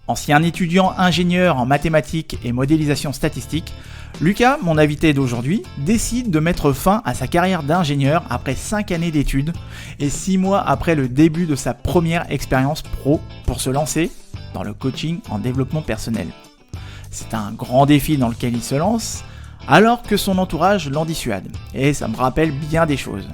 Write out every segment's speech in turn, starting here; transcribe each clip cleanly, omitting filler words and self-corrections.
Ancien étudiant ingénieur en mathématiques et modélisation statistique, Lucas, mon invité d'aujourd'hui, décide de mettre fin à sa carrière d'ingénieur après 5 années d'études et 6 mois après le début de sa première expérience pro pour se lancer dans le coaching en développement personnel. C'est un grand défi dans lequel il se lance, alors que son entourage l'en dissuade, et ça me rappelle bien des choses.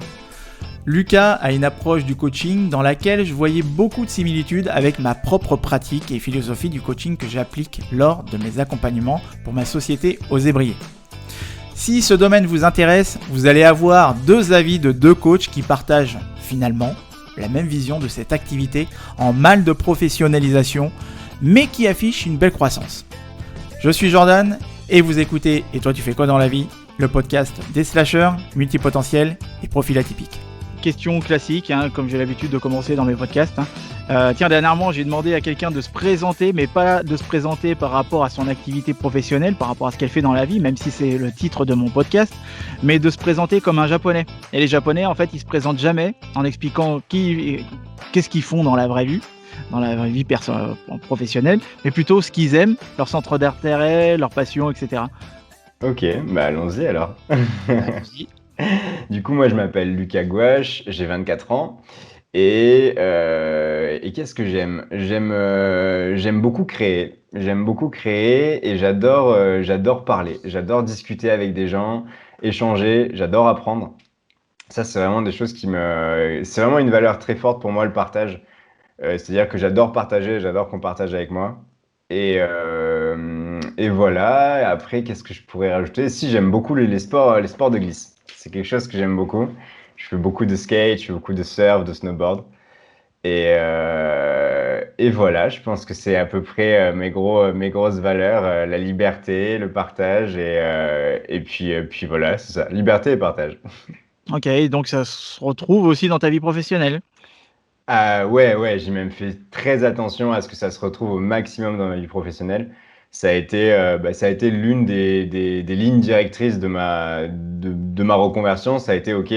Lucas a une approche du coaching dans laquelle je voyais beaucoup de similitudes avec ma propre pratique et philosophie du coaching que j'applique lors de mes accompagnements pour ma société Oser Briller. Si ce domaine vous intéresse, vous allez avoir 2 avis de 2 coachs qui partagent finalement la même vision de cette activité en mal de professionnalisation, mais qui affiche une belle croissance. Je suis Jordan et vous écoutez « Et toi tu fais quoi dans la vie ?», le podcast des slasheurs, multipotentiels et profils atypiques. Question classique, comme j'ai l'habitude de commencer dans mes podcasts. Dernièrement, j'ai demandé à quelqu'un de se présenter, mais pas de se présenter par rapport à son activité professionnelle, par rapport à ce qu'elle fait dans la vie, même si c'est le titre de mon podcast, mais de se présenter comme un japonais. Et les japonais, en fait, ils se présentent jamais en expliquant qu'est-ce qu'ils font dans la vraie vie, professionnelle, mais plutôt ce qu'ils aiment, leur centre d'intérêt, leur passion, etc. Ok, allons-y alors. Allons-y. Du coup, moi, je m'appelle Lucas Gouache, j'ai 24 ans. Et qu'est-ce que j'aime? J'aime beaucoup créer. J'aime beaucoup créer et j'adore parler. J'adore discuter avec des gens, échanger, j'adore apprendre. Ça, c'est vraiment des choses c'est vraiment une valeur très forte pour moi, le partage. C'est-à-dire que j'adore partager, j'adore qu'on partage avec moi. Et voilà. Après, qu'est-ce que je pourrais rajouter? Si, j'aime beaucoup les sports de glisse. C'est quelque chose que j'aime beaucoup. Je fais beaucoup de skate, je fais beaucoup de surf, de snowboard. Et voilà, je pense que c'est à peu près mes grosses valeurs, la liberté, le partage puis voilà, c'est ça, liberté et partage. Ok, donc ça se retrouve aussi dans ta vie professionnelle. Ah ouais, j'ai même fait très attention à ce que ça se retrouve au maximum dans ma vie professionnelle. Ça a été l'une des lignes directrices de ma reconversion. Ça a été, ok,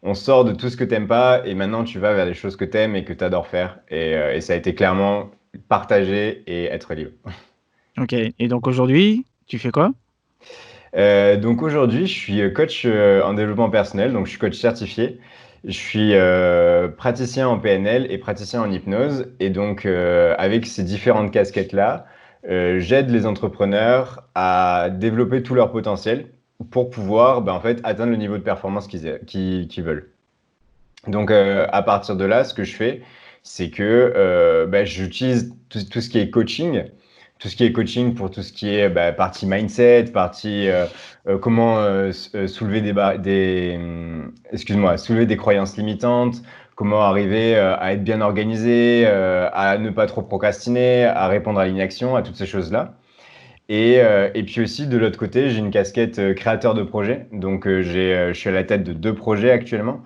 on sort de tout ce que t'aimes pas et maintenant tu vas vers les choses que t'aimes et que t'adores faire. Et ça a été clairement partager et être libre. Ok, et donc aujourd'hui, tu fais quoi? Donc aujourd'hui, je suis coach en développement personnel, donc je suis coach certifié. Je suis praticien en PNL et praticien en hypnose. Et donc, avec ces différentes casquettes-là, j'aide les entrepreneurs à développer tout leur potentiel pour pouvoir en fait, atteindre le niveau de performance qu'ils veulent. Donc, à partir de là, ce que je fais, c'est que j'utilise tout ce qui est coaching. Tout ce qui est coaching pour tout ce qui est partie mindset, partie comment soulever des croyances limitantes, comment arriver à être bien organisé, à ne pas trop procrastiner, à répondre à l'inaction, à toutes ces choses-là. Et puis aussi, de l'autre côté, j'ai une casquette créateur de projet. Donc, je suis à la tête de 2 projets actuellement.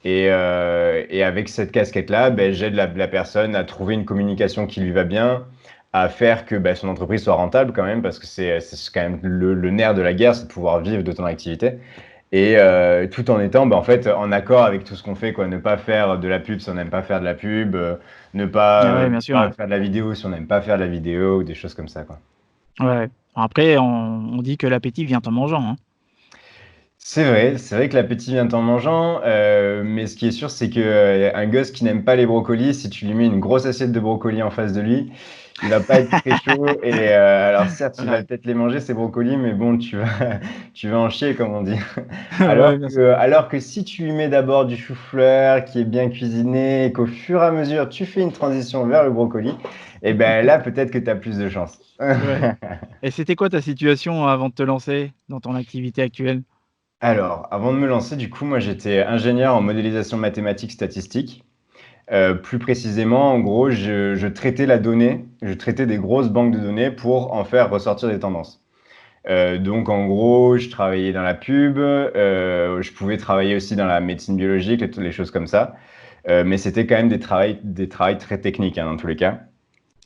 Et avec cette casquette-là, j'aide la personne à trouver une communication qui lui va bien, à faire que son entreprise soit rentable quand même, parce que c'est quand même le nerf de la guerre, c'est de pouvoir vivre de ton activité. Et tout en étant en fait, en accord avec tout ce qu'on fait, quoi. Ne pas faire de la pub si on n'aime pas faire de la pub, ne Ah pas, ouais, ne bien sûr. pas faire de la vidéo si on n'aime pas faire de la vidéo, ou des choses comme ça, quoi. Ouais. Après, on dit que l'appétit vient en mangeant. C'est vrai que l'appétit vient en mangeant, mais ce qui est sûr, c'est que un gosse qui n'aime pas les brocolis, si tu lui mets une grosse assiette de brocolis en face de lui, il va pas être très chaud. Et alors certes, il va Ouais. peut-être les manger ces brocolis, mais bon, tu vas en chier, comme on dit. Ouais, Alors bien sûr. que, alors que si tu lui mets d'abord du chou-fleur qui est bien cuisiné, et qu'au fur et à mesure tu fais une transition vers le brocoli, et ben là peut-être que tu as plus de chance. Ouais. Et c'était quoi ta situation avant de te lancer dans ton activité actuelle? Alors, avant de me lancer, du coup, moi j'étais ingénieur en modélisation mathématique statistique. Plus précisément, en gros, je traitais la donnée, je traitais des grosses banques de données pour en faire ressortir des tendances. Donc en gros, je travaillais dans la pub, je pouvais travailler aussi dans la médecine biologique, les choses comme ça. Mais c'était quand même des travails très techniques, dans tous les cas.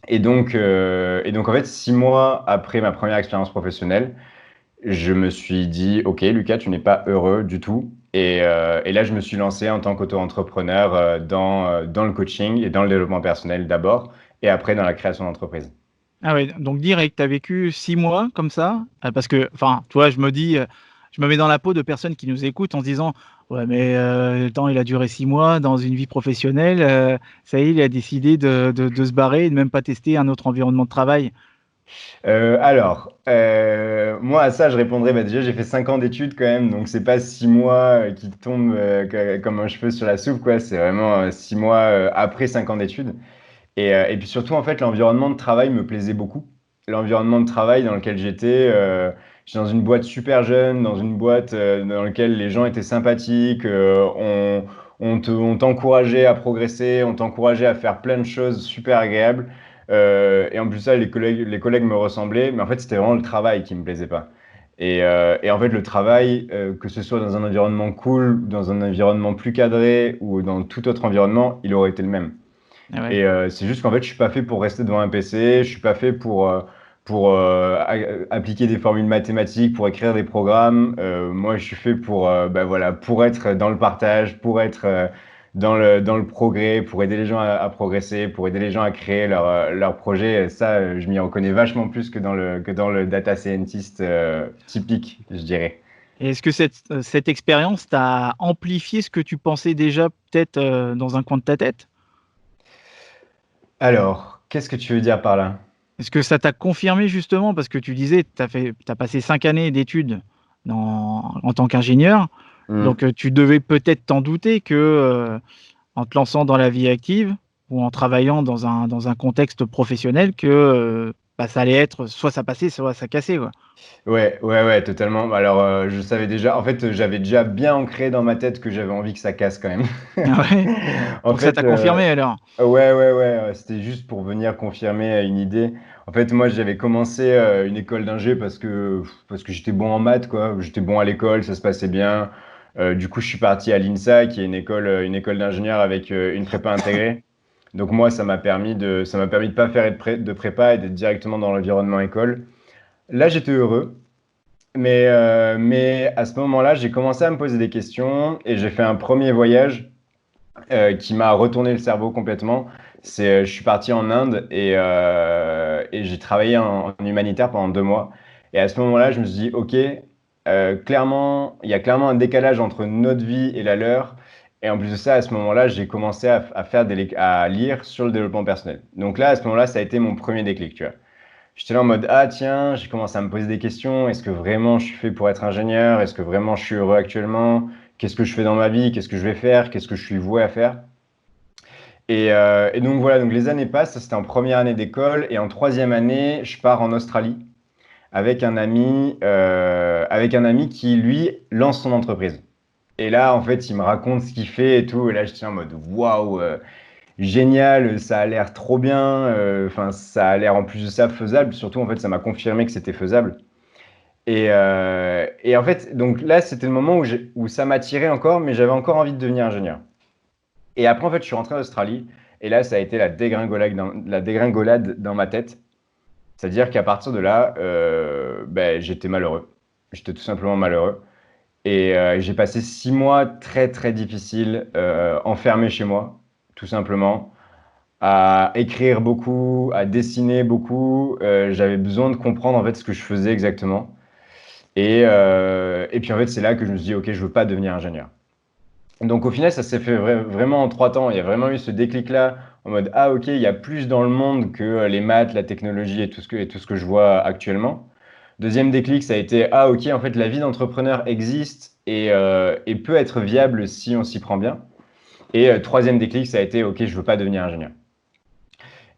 Et donc en fait, 6 mois après ma première expérience professionnelle, je me suis dit, OK, Lucas, tu n'es pas heureux du tout. Et là, je me suis lancé en tant qu'auto-entrepreneur dans le coaching et dans le développement personnel d'abord, et après dans la création d'entreprise. Ah ouais, donc direct, tu as vécu 6 mois comme ça? Parce que, enfin, tu vois, je me dis, je me mets dans la peau de personnes qui nous écoutent en se disant: «Ouais, mais le temps, il a duré 6 mois dans une vie professionnelle, ça y est, il a décidé de se barrer et de même pas tester un autre environnement de travail». Moi à ça je répondrais, bah, déjà j'ai fait 5 ans d'études quand même, donc c'est pas 6 mois, qui tombent, comme un cheveu sur la soupe quoi. C'est vraiment, 6 mois, après 5 ans d'études et puis surtout en fait l'environnement de travail me plaisait beaucoup. L'environnement de travail dans lequel j'étais dans une boîte super jeune, dans une boîte, dans laquelle les gens étaient sympathiques, on t'encourageait à progresser, on t'encourageait à faire plein de choses super agréables. Et en plus de ça, les collègues me ressemblaient, mais en fait, c'était vraiment le travail qui me plaisait pas. Et en fait, le travail, que ce soit dans un environnement cool, dans un environnement plus cadré ou dans tout autre environnement, il aurait été le même. Ah ouais. Et c'est juste qu'en fait, je suis pas fait pour rester devant un PC, je suis pas fait pour appliquer des formules mathématiques, pour écrire des programmes. Moi, je suis fait bah, voilà, pour être dans le partage, pour être dans le progrès, pour aider les gens à progresser, pour aider les gens à créer leur projet. Et ça, je m'y reconnais vachement plus que dans le data scientist typique, je dirais. Et est-ce que cette expérience t'a amplifié ce que tu pensais déjà peut-être, dans un coin de ta tête? Alors, qu'est-ce que tu veux dire par là? Est-ce que ça t'a confirmé justement parce que tu disais, tu as passé 5 années d'études en tant qu'ingénieur, donc tu devais peut-être t'en douter que, en te lançant dans la vie active ou en travaillant dans un contexte professionnel que, bah, ça allait être soit ça passait, soit ça cassait, quoi. Ouais, ouais, ouais, totalement. Bah, alors, je savais déjà, en fait, j'avais déjà bien ancré dans ma tête que j'avais envie que ça casse quand même. Ah ouais? En Donc ça fait, t'a confirmé alors? ouais, ouais, ouais, c'était juste pour venir confirmer une idée. En fait, moi, j'avais commencé une école d'ingé parce que j'étais bon en maths, quoi. J'étais bon à l'école, ça se passait bien. Du coup, je suis parti à l'INSA, qui est une école d'ingénieur avec une prépa intégrée. Donc moi, ça m'a permis de pas faire de prépa et d'être directement dans l'environnement école. Là, j'étais heureux. Mais à ce moment-là, j'ai commencé à me poser des questions et j'ai fait un premier voyage qui m'a retourné le cerveau complètement. Je suis parti en Inde et j'ai travaillé en humanitaire pendant 2 mois. Et à ce moment-là, je me suis dit, OK, clairement, il y a clairement un décalage entre notre vie et la leur. Et en plus de ça, à ce moment-là, j'ai commencé à lire sur le développement personnel. Donc là, à ce moment-là, ça a été mon premier déclic, tu vois. J'étais là en mode, ah tiens, j'ai commencé à me poser des questions. Est-ce que vraiment je suis fait pour être ingénieur? Est-ce que vraiment je suis heureux actuellement? Qu'est-ce que je fais dans ma vie? Qu'est-ce que je vais faire? Qu'est-ce que je suis voué à faire? Et donc voilà, donc les années passent. Ça, c'était en première année d'école. Et en troisième année, je pars en Australie avec un ami qui, lui, lance son entreprise. Et là, en fait, il me raconte ce qu'il fait et tout. Et là, je suis en mode, waouh, génial, ça a l'air trop bien. Enfin, ça a l'air en plus de ça faisable. Surtout, en fait, ça m'a confirmé que c'était faisable. Et en fait, donc là, c'était le moment où ça m'attirait encore, mais j'avais encore envie de devenir ingénieur. Et après, en fait, je suis rentré en Australie. Et là, ça a été la dégringolade dans ma tête. C'est-à-dire qu'à partir de là, ben, j'étais malheureux. J'étais tout simplement malheureux. Et j'ai passé 6 mois très, très difficiles, enfermé chez moi, tout simplement à écrire beaucoup, à dessiner beaucoup. J'avais besoin de comprendre en fait ce que je faisais exactement. Et puis en fait, c'est là que je me suis dit, ok, je veux pas devenir ingénieur. Donc au final, ça s'est fait vraiment en 3 temps. Il y a vraiment eu ce déclic-là en mode, ah ok, il y a plus dans le monde que les maths, la technologie et tout ce que je vois actuellement. Deuxième déclic, ça a été, ah ok, en fait, la vie d'entrepreneur existe et peut être viable si on s'y prend bien. Et troisième déclic, ça a été, ok, je veux pas devenir ingénieur.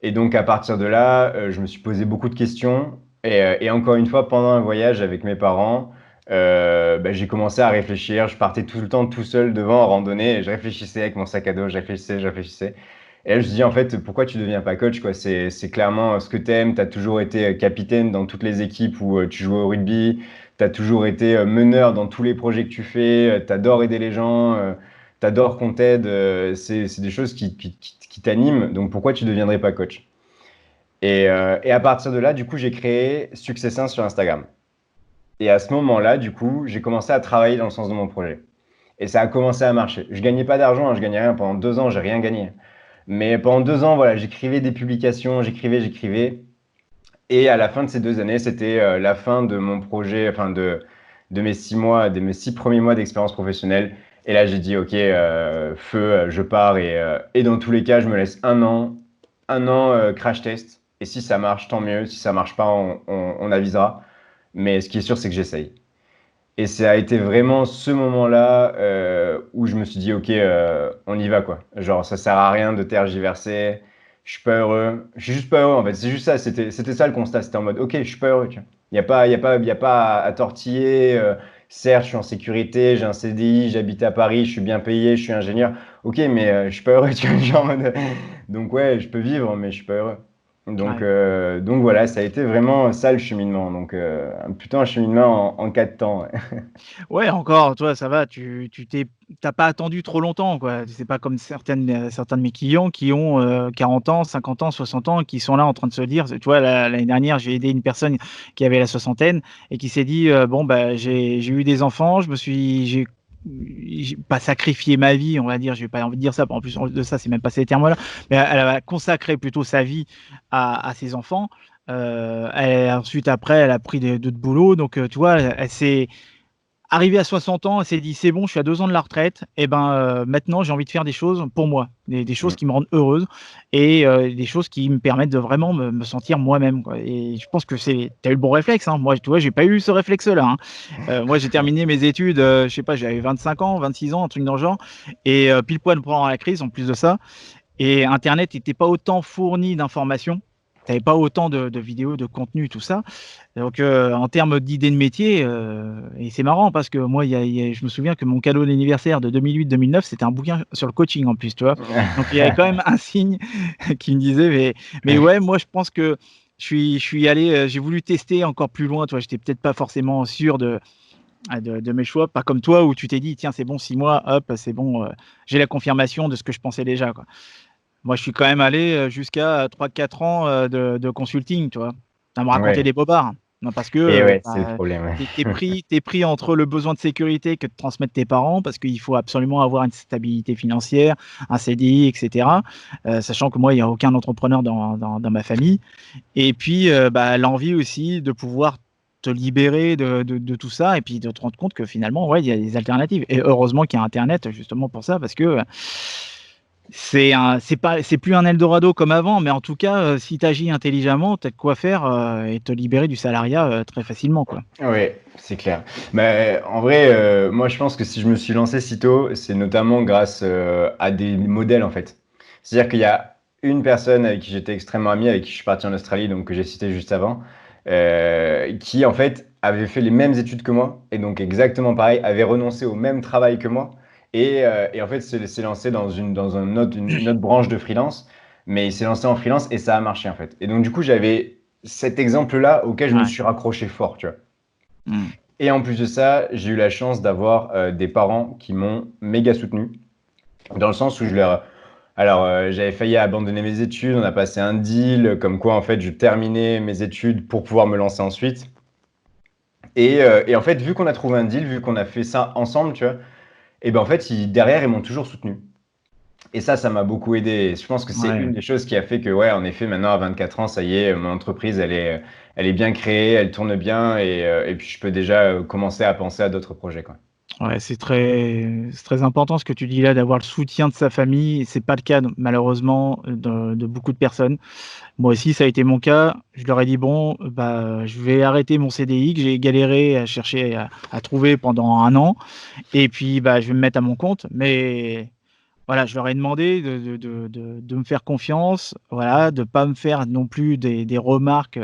Et donc, à partir de là, je me suis posé beaucoup de questions. Et encore une fois, pendant un voyage avec mes parents, bah, j'ai commencé à réfléchir. Je partais tout le temps tout seul devant en randonnée et je réfléchissais avec mon sac à dos, je réfléchissais, je réfléchissais. Et là, je me suis dit, en fait, pourquoi tu deviens pas coach, quoi? C'est clairement ce que tu aimes. Tu as toujours été capitaine dans toutes les équipes où tu jouais au rugby. Tu as toujours été meneur dans tous les projets que tu fais. Tu adores aider les gens. Tu adores qu'on t'aide. C'est des choses qui t'animent. Donc, pourquoi tu ne deviendrais pas coach? Et à partir de là, du coup, j'ai créé Success 1 sur Instagram. Et à ce moment-là, du coup, j'ai commencé à travailler dans le sens de mon projet. Et ça a commencé à marcher. Je gagnais pas d'argent, hein, je gagnais rien. Pendant 2 ans, j'ai rien gagné. Mais pendant 2 ans, voilà, j'écrivais des publications, j'écrivais. Et à la fin de ces 2 années, c'était la fin de mon projet, enfin de mes 6 mois, de mes 6 premiers mois d'expérience professionnelle. Et là, j'ai dit, OK, feu, je pars. Et dans tous les cas, je me laisse un an crash test. Et si ça marche, tant mieux. Si ça marche pas, on avisera. Mais ce qui est sûr, c'est que j'essaye. Et ça a été vraiment ce moment-là où je me suis dit, OK, on y va, quoi. Genre, ça sert à rien de tergiverser. Je suis pas heureux. Je suis juste pas heureux, en fait. C'est juste ça. C'était ça le constat. C'était en mode, OK, je suis pas heureux, tu vois. Il y a pas à tortiller. Certes, je suis en sécurité, j'ai un CDI, j'habite à Paris, je suis bien payé, je suis ingénieur. OK, mais je suis pas heureux, tu vois. Genre, donc ouais, je peux vivre, mais je suis pas heureux. Ouais. Donc voilà, ça a été vraiment ça le cheminement. Donc, plutôt un cheminement en 4 temps. Ouais. Ouais, encore, toi, ça va, t'as pas attendu trop longtemps, quoi. C'est pas comme certains de mes clients qui ont 40 ans, 50 ans, 60 ans, qui sont là en train de se dire, tu vois, l'année dernière, j'ai aidé une personne qui avait la soixantaine et qui s'est dit, bon, bah, j'ai eu des enfants, j'ai pas sacrifié ma vie, on va dire, j'ai pas envie de dire ça, en plus de ça, c'est même pas ces termes-là, mais elle a consacré plutôt sa vie à ses enfants. Ensuite, après, elle a pris d'autres boulots, donc tu vois, elle s'est arrivé à 60 ans, elle s'est dit: «C'est bon, je suis à 2 ans de la retraite et ben, maintenant j'ai envie de faire des choses pour moi, des choses Mm. qui me rendent heureuse et des choses qui me permettent de vraiment me sentir moi-même, quoi» et je pense que tu as eu le bon réflexe, hein. Moi, tu vois, j'ai pas eu ce réflexe-là, hein. Moi, j'ai terminé mes études, je sais pas, j'avais 25 ans, 26 ans, un truc dans le genre et pile poil pendant la crise en plus de ça et internet était pas autant fourni d'informations. Tu avais pas autant de vidéos, de contenus, tout ça. Donc, en termes d'idées de métier, et c'est marrant parce que moi, je me souviens que mon cadeau d'anniversaire de 2008-2009, c'était un bouquin sur le coaching en plus, tu vois? Donc il y avait quand même un signe qui me disait mais ouais, moi je pense que je suis allé, j'ai voulu tester encore plus loin, tu vois? J'étais peut-être pas forcément sûr de mes choix, pas comme toi où tu t'es dit: «Tiens, c'est bon 6 mois, hop, c'est bon, j'ai la confirmation de ce que je pensais déjà», quoi. Moi, je suis quand même allé, jusqu'à 3-4 ans, de consulting, tu vois? À me raconter Ouais. des bobards. Non, parce que, Et ouais, c'est le bah, problème. Ouais. tu es pris entre le besoin de sécurité que te transmettent tes parents, parce qu'il faut absolument avoir une stabilité financière, un CDI et cetera. Sachant que moi, il y a aucun entrepreneur dans ma famille et puis, bah, l'envie aussi de pouvoir te libérer de tout ça et puis de te rendre compte que finalement, ouais, il y a des alternatives et heureusement qu'il y a internet justement pour ça parce que, c'est plus un eldorado comme avant, mais en tout cas, si tu agis intelligemment, tu as de quoi faire, et te libérer du salariat, très facilement, quoi. Ouais, c'est clair. Mais en vrai, moi, je pense que si je me suis lancé si tôt, c'est notamment grâce à des modèles, en fait. C'est-à-dire qu'il y a une personne avec qui j'étais extrêmement ami, avec qui je suis parti en Australie, donc que j'ai cité juste avant, qui, en fait, avait fait les mêmes études que moi, et donc exactement pareil, avait renoncé au même travail que moi, et en fait, s'est lancé dans une autre branche de freelance, mais il s'est lancé en freelance et ça a marché, en fait. Et donc, du coup, j'avais cet exemple-là auquel je me Ouais. suis raccroché fort, tu vois. Mmh. Et en plus de ça, j'ai eu la chance d'avoir des parents qui m'ont méga soutenu, dans le sens où alors, j'avais failli abandonner mes études, on a passé un deal, comme quoi, en fait, je terminais mes études pour pouvoir me lancer ensuite. Et en fait, vu qu'on a trouvé un deal, vu qu'on a fait ça ensemble, tu vois, et ben en fait, derrière, ils m'ont toujours soutenu. Et ça m'a beaucoup aidé. Et je pense que c'est Ouais. une des choses qui a fait que, ouais, en effet, maintenant, à 24 ans, ça y est, mon entreprise, elle est bien créée, elle tourne bien, et puis je peux déjà commencer à penser à d'autres projets, quoi. Ouais, c'est très important ce que tu dis là, d'avoir le soutien de sa famille. C'est pas le cas, malheureusement, de beaucoup de personnes. Moi aussi, ça a été mon cas. Je leur ai dit: «Bon, bah, je vais arrêter mon CDI que j'ai galéré à chercher à trouver pendant un an et puis, bah, je vais me mettre à mon compte». Mais voilà, je leur ai demandé de me faire confiance, voilà, de pas me faire non plus des remarques,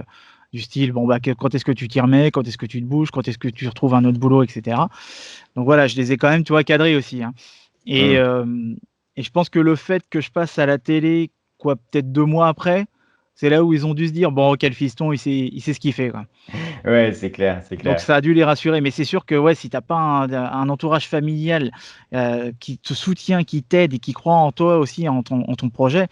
du style: «Bon, bah, quand est-ce que tu t'y remets? Quand est-ce que tu te bouges? Quand est-ce que tu retrouves un autre boulot?» et cetera. Donc voilà, je les ai quand même, tu vois, cadrés aussi, hein et Mm. je pense que le fait que je passe à la télé, quoi, peut-être 2 mois après, c'est là où ils ont dû se dire: «Bon, OK, le fiston, il sait ce qu'il fait, quoi». Ouais, c'est clair, c'est Donc clair. ça a dû les rassurer, mais c'est sûr que, ouais, si tu as pas un entourage familial, qui te soutient, qui t'aide et qui croit en toi aussi, en ton projet,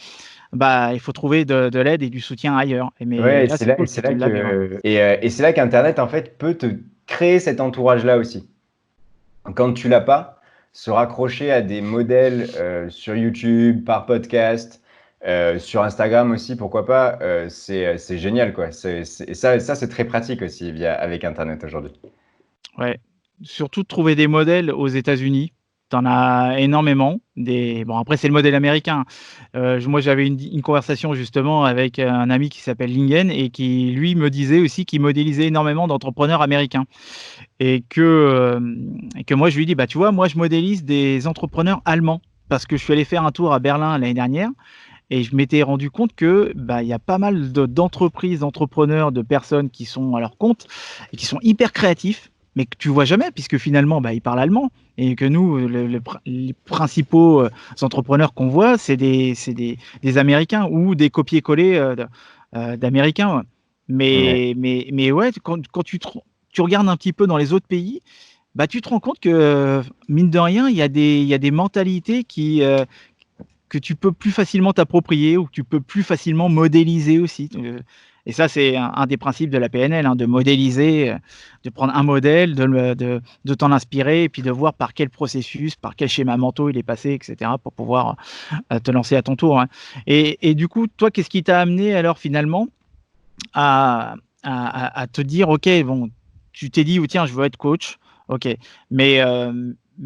bah, il faut trouver de l'aide et du soutien ailleurs mais Ouais, là, c'est et cool que c'est tu là l'avais, ouais. et c'est là qu'Internet, en fait, peut te créer cet entourage-là aussi. Quand tu l'as pas, se raccrocher à des modèles sur YouTube, par podcast, Sur Instagram aussi, pourquoi pas, c'est génial, quoi. Et ça c'est très pratique aussi avec Internet aujourd'hui. Ouais. Surtout de trouver des modèles aux États-Unis. Tu en as énormément. Bon, après, c'est le modèle américain. Moi, j'avais une conversation justement avec un ami qui s'appelle Lingen et qui, lui, me disait aussi qu'il modélisait énormément d'entrepreneurs américains. Et que moi, je lui dis, bah, tu vois, moi, je modélise des entrepreneurs allemands parce que je suis allé faire un tour à Berlin l'année dernière et je m'étais rendu compte que bah, il y a pas mal d'entreprises, d'entrepreneurs, de personnes qui sont à leur compte et qui sont hyper créatifs, mais que tu vois jamais, puisque finalement, bah, ils parlent allemand. Et que nous, les principaux entrepreneurs qu'on voit, c'est des Américains ou des copier-coller d'Américains. Ouais. Ouais. Mais ouais, quand tu regardes un petit peu dans les autres pays, bah, tu te rends compte que, mine de rien, il y a des mentalités que tu peux plus facilement t'approprier ou que tu peux plus facilement modéliser aussi. Et ça, c'est un des principes de la PNL, hein, de modéliser, de prendre un modèle, de t'en inspirer et puis de voir par quel processus, par quel schéma mentaux il est passé, et cetera, pour pouvoir te lancer à ton tour. Hein. Et du coup, toi, qu'est-ce qui t'a amené alors finalement à, à te dire, OK, bon, tu t'es dit, oh, tiens, je veux être coach, OK, mais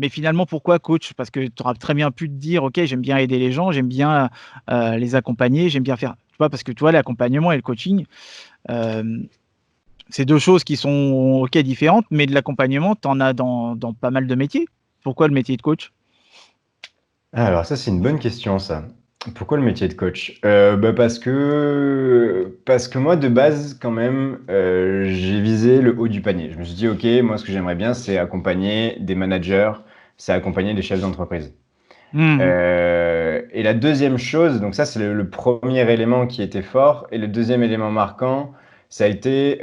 finalement, pourquoi coach? Parce que tu auras très bien pu te dire, OK, j'aime bien aider les gens, j'aime bien les accompagner, j'aime bien faire, tu vois, parce que tu vois, l'accompagnement et le coaching, euh, c'est deux choses qui sont OK différentes, mais de l'accompagnement, tu en as dans pas mal de métiers. Pourquoi le métier de coach? Alors ça, c'est une bonne question, ça. Pourquoi le métier de coach? Bah, parce que moi, de base, quand même, j'ai visé le haut du panier. Je me suis dit, OK, moi, ce que j'aimerais bien, c'est accompagner des managers, c'est accompagner des chefs d'entreprise. Mhm. Et la deuxième chose, donc ça, c'est le premier élément qui était fort. Et le deuxième élément marquant, ça a été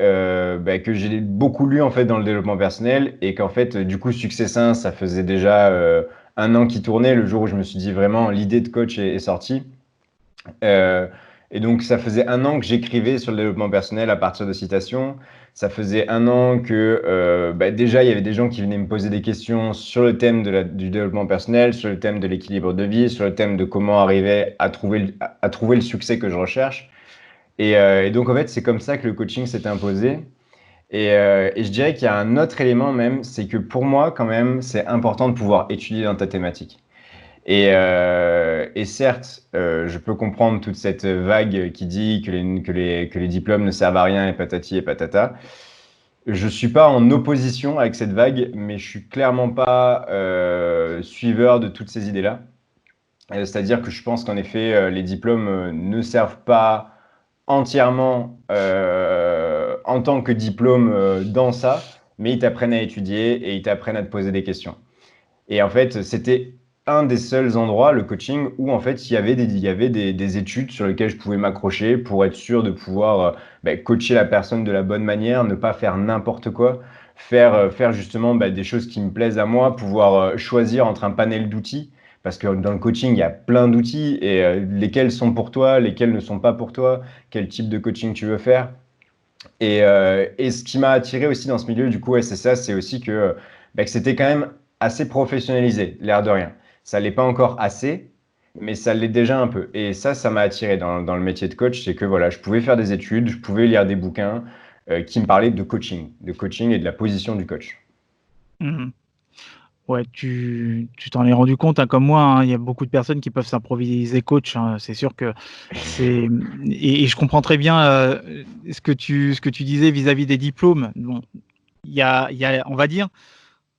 bah, que j'ai beaucoup lu en fait dans le développement personnel et qu'en fait, du coup, Successin, ça faisait déjà 1 an qui tournait le jour où je me suis dit vraiment l'idée de coach est sortie. Euh, et donc, ça faisait 1 an que j'écrivais sur le développement personnel à partir de citations. Ça faisait 1 an que bah, déjà, il y avait des gens qui venaient me poser des questions sur le thème du développement personnel, sur le thème de l'équilibre de vie, sur le thème de comment arriver à trouver le succès que je recherche. Et donc, en fait, c'est comme ça que le coaching s'est imposé. Et je dirais qu'il y a un autre élément même, c'est que pour moi, quand même, c'est important de pouvoir étudier dans ta thématique. Et certes, je peux comprendre toute cette vague qui dit que les diplômes ne servent à rien et patati et patata. Je suis pas en opposition avec cette vague, mais je suis clairement pas suiveur de toutes ces idées-là. C'est-à-dire que je pense qu'en effet, les diplômes ne servent pas entièrement en tant que diplôme dans ça, mais ils t'apprennent à étudier et ils t'apprennent à te poser des questions. Et en fait, c'était un des seuls endroits, le coaching, où en fait, il y avait des études sur lesquelles je pouvais m'accrocher pour être sûr de pouvoir bah, coacher la personne de la bonne manière, ne pas faire n'importe quoi, faire justement bah, des choses qui me plaisent à moi, pouvoir choisir entre un panel d'outils. Parce que dans le coaching, il y a plein d'outils et lesquels sont pour toi, lesquels ne sont pas pour toi, quel type de coaching tu veux faire. Et ce qui m'a attiré aussi dans ce milieu, du coup, ouais, c'est ça, c'est aussi que c'était quand même assez professionnalisé, l'air de rien. Ça l'est pas encore assez, mais ça l'est déjà un peu. Et ça m'a attiré dans le métier de coach, c'est que voilà, je pouvais faire des études, je pouvais lire des bouquins qui me parlaient de coaching et de la position du coach. Mhm. Ouais, tu t'en es rendu compte, hein, comme moi, hein, il y a beaucoup de personnes qui peuvent s'improviser coach, hein. C'est sûr que c'est et je comprends très bien, ce que tu disais vis-à-vis des diplômes. Bon, on va dire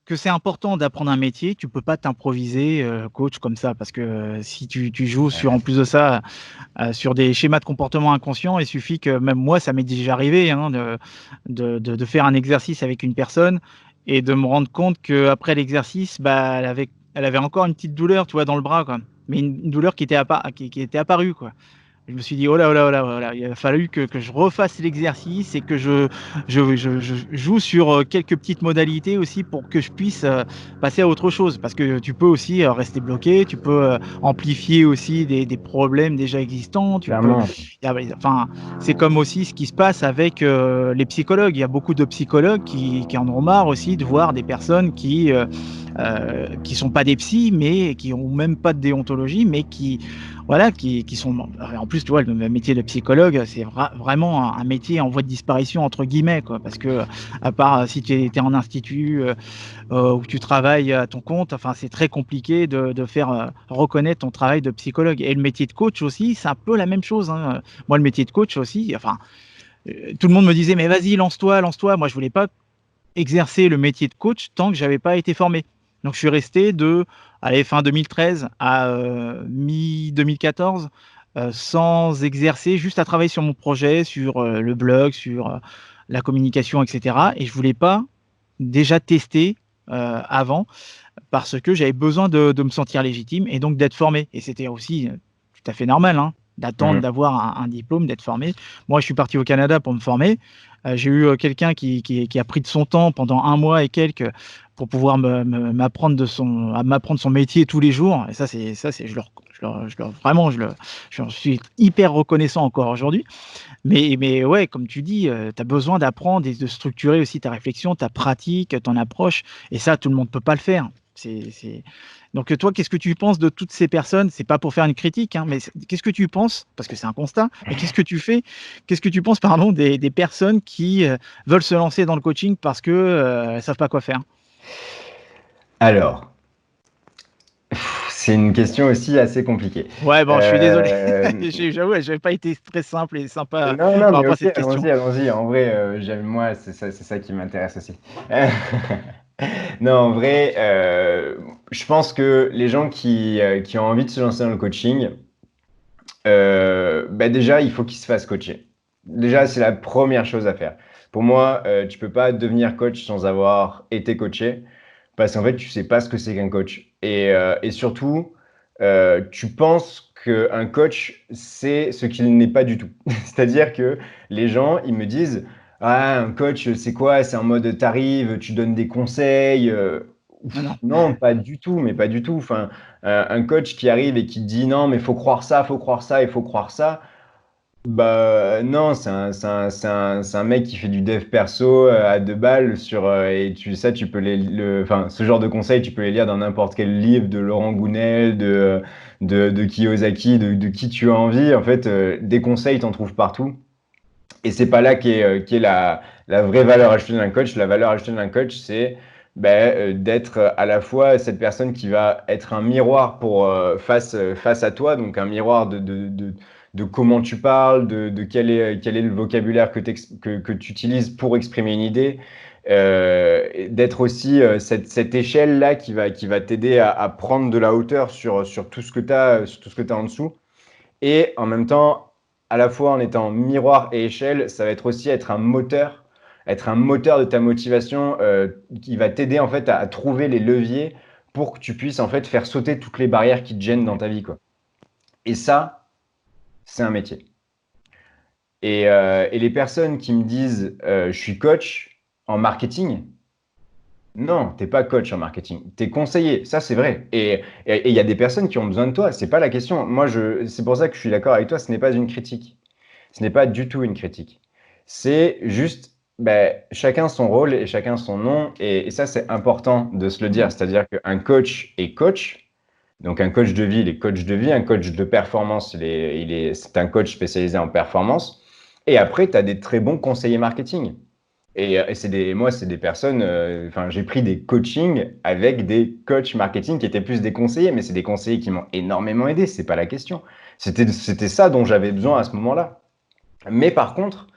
que c'est important d'apprendre un métier. Tu peux pas t'improviser, coach comme ça parce que, si tu joues sur en Ouais, plus de ça, sur des schémas de comportement inconscients, il suffit que même moi, ça m'est déjà arrivé, hein, de faire un exercice avec une personne et de me rendre compte qu'après l'exercice, bah, elle avait encore une petite douleur, tu vois, dans le bras, quoi. Mais une douleur qui était apparue, quoi. Je me suis dit: «Oh là, oh là, oh là, oh là». Il a fallu que je refasse l'exercice et que je joue sur, quelques petites modalités aussi pour que je puisse, passer à autre chose. Parce que tu peux aussi, rester bloqué, tu peux, amplifier aussi des problèmes déjà existants, tu peux clairement. enfin, c'est comme aussi ce qui se passe avec, les psychologues. Il y a beaucoup de psychologues qui en ont marre aussi de voir des personnes qui, qui sont pas des psys, mais qui ont même pas de déontologie, mais qui sont en plus, tu vois, le métier de psychologue, c'est vraiment un métier en voie de disparition entre guillemets, quoi, parce que à part si tu es en institut où tu travailles à ton compte, enfin c'est très compliqué de faire reconnaître ton travail de psychologue. Et le métier de coach aussi, c'est un peu la même chose, hein. Moi, le métier de coach aussi, enfin tout le monde me disait mais vas-y, lance-toi, lance-toi. Moi, je voulais pas exercer le métier de coach tant que j'avais pas été formé. Donc je suis resté fin 2013 à mi-2014 sans exercer, juste à travailler sur mon projet, sur le blog, sur la communication, etc. Et je voulais pas déjà tester avant parce que j'avais besoin de me sentir légitime et donc d'être formé. Et c'était aussi tout à fait normal, hein, d'attendre Mhm. d'avoir un diplôme, d'être formé. Moi, je suis parti au Canada pour me former. J'ai eu quelqu'un qui a pris de son temps pendant 1 mois et quelques pour pouvoir m'apprendre son métier tous les jours. Et vraiment, j'en suis hyper reconnaissant encore aujourd'hui. Mais ouais, comme tu dis, tu as besoin d'apprendre et de structurer aussi ta réflexion, ta pratique, ton approche et ça, tout le monde peut pas le faire. C'est donc toi, qu'est-ce que tu penses de toutes ces personnes? C'est pas pour faire une critique, hein, mais qu'est-ce que tu penses? Parce que c'est un constat, mais qu'est-ce que tu penses, pardon, des personnes qui, veulent se lancer dans le coaching parce que, elles savent pas quoi faire? Alors, c'est une question aussi assez compliquée. Ouais, bon, je suis désolé. Euh, J'avoue, j'avais pas été très simple et sympa non, non, par mais rapport à ok, cette question. allons-y, allons-y. En vrai, moi, c'est ça qui m'intéresse aussi. Non, en vrai, je pense que les gens qui ont envie de se lancer dans le coaching, bah déjà, il faut qu'ils se fassent coacher. Déjà, c'est la première chose à faire. Pour moi, tu peux pas devenir coach sans avoir été coaché, parce qu'en fait, tu sais pas ce que c'est qu'un coach. Et surtout, tu penses qu'un coach, c'est ce qu'il n'est pas du tout. C'est-à-dire que les gens, ils me disent, ah, un coach, c'est quoi? C'est en mode, t'arrives, tu donnes des conseils. Non, non. Non, pas du tout, mais pas du tout. Enfin, un coach qui arrive et qui te dit non, mais faut croire ça, faut croire ça, il faut croire ça. Bah non, c'est un mec qui fait du dev perso à 2 balles et tu peux enfin, ce genre de conseils, tu peux les lire dans n'importe quel livre de Laurent Gounel, de Kiyosaki, de qui tu as envie. En fait, des conseils, t'en trouves partout. Et c'est pas là qu'est la vraie valeur ajoutée d'un coach. La valeur ajoutée d'un coach, c'est d'être à la fois cette personne qui va être un miroir face à toi, donc un miroir de comment tu parles, de quel est le vocabulaire que tu utilises pour exprimer une idée. Et d'être aussi cette échelle-là qui va t'aider à prendre de la hauteur sur tout ce que tu as, sur tout ce que tu en dessous. Et en même temps, à la fois en étant miroir et échelle, ça va être aussi être un moteur de ta motivation qui va t'aider en fait à trouver les leviers pour que tu puisses en fait faire sauter toutes les barrières qui te gênent dans ta vie, quoi. Et ça, c'est un métier. Et les personnes qui me disent je suis coach en marketing, non, t'es pas coach en marketing, t'es conseiller, ça c'est vrai. Et il y a des personnes qui ont besoin de toi, c'est pas la question. C'est pour ça que je suis d'accord avec toi, ce n'est pas une critique. Ce n'est pas du tout une critique. C'est juste chacun son rôle et chacun son nom. Et ça, c'est important de se le dire. Mmh. C'est-à-dire qu'un coach est coach. Donc, un coach de vie, il est coach de vie. Un coach de performance, c'est un coach spécialisé en performance. Et après, tu as des très bons conseillers marketing. Moi, c'est des personnes, enfin, j'ai pris des coachings avec des coachs marketing qui étaient plus des conseillers, mais c'est des conseillers qui m'ont énormément aidé, c'est pas la question. C'était ça dont j'avais besoin à ce moment-là. Mais par contre,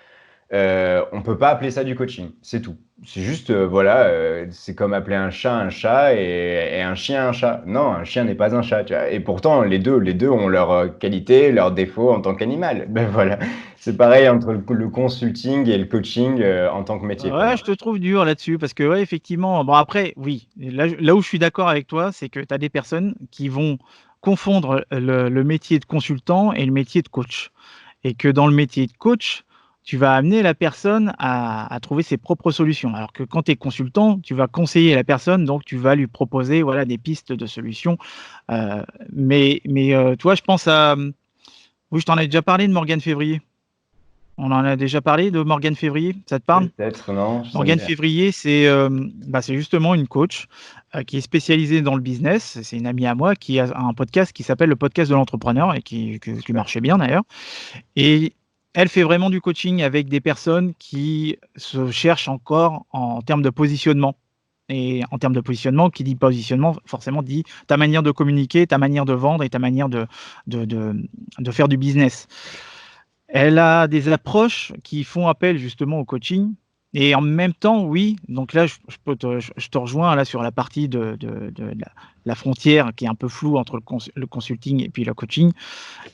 on peut pas appeler ça du coaching, c'est tout. C'est juste, voilà, c'est comme appeler un chat et un chien un chat. Non, un chien n'est pas un chat, tu vois. Et pourtant, les deux ont leurs qualités, leurs défauts en tant qu'animal. Ben voilà, c'est pareil entre le consulting et le coaching en tant que métier pour Ouais, moi. je te trouve dur là-dessus parce que ouais, effectivement, bon après, oui, là où je suis d'accord avec toi, c'est que tu as des personnes qui vont confondre le métier de consultant et le métier de coach. Et que dans le métier de coach, tu vas amener la personne à trouver ses propres solutions. Alors que quand tu es consultant, tu vas conseiller la personne, donc tu vas lui proposer voilà, des pistes de solutions. Mais tu vois, je pense à, oui, je t'en ai déjà parlé de Morgane Février. On en a déjà parlé de Morgane Février, ça te parle? Peut-être, non, ça me Morgane dit rien. Février, c'est justement une coach qui est spécialisée dans le business. C'est une amie à moi qui a un podcast qui s'appelle le podcast de l'entrepreneur et qui Super. marchait bien d'ailleurs. Et elle fait vraiment du coaching avec des personnes qui se cherchent encore en termes de positionnement. Et en termes de positionnement, qui dit positionnement, forcément dit ta manière de communiquer, ta manière de vendre et ta manière de, de, de faire du business. Elle a des approches qui font appel justement au coaching et en même temps, oui, donc là, je te rejoins là sur la partie de la frontière qui est un peu floue entre le consulting et puis le coaching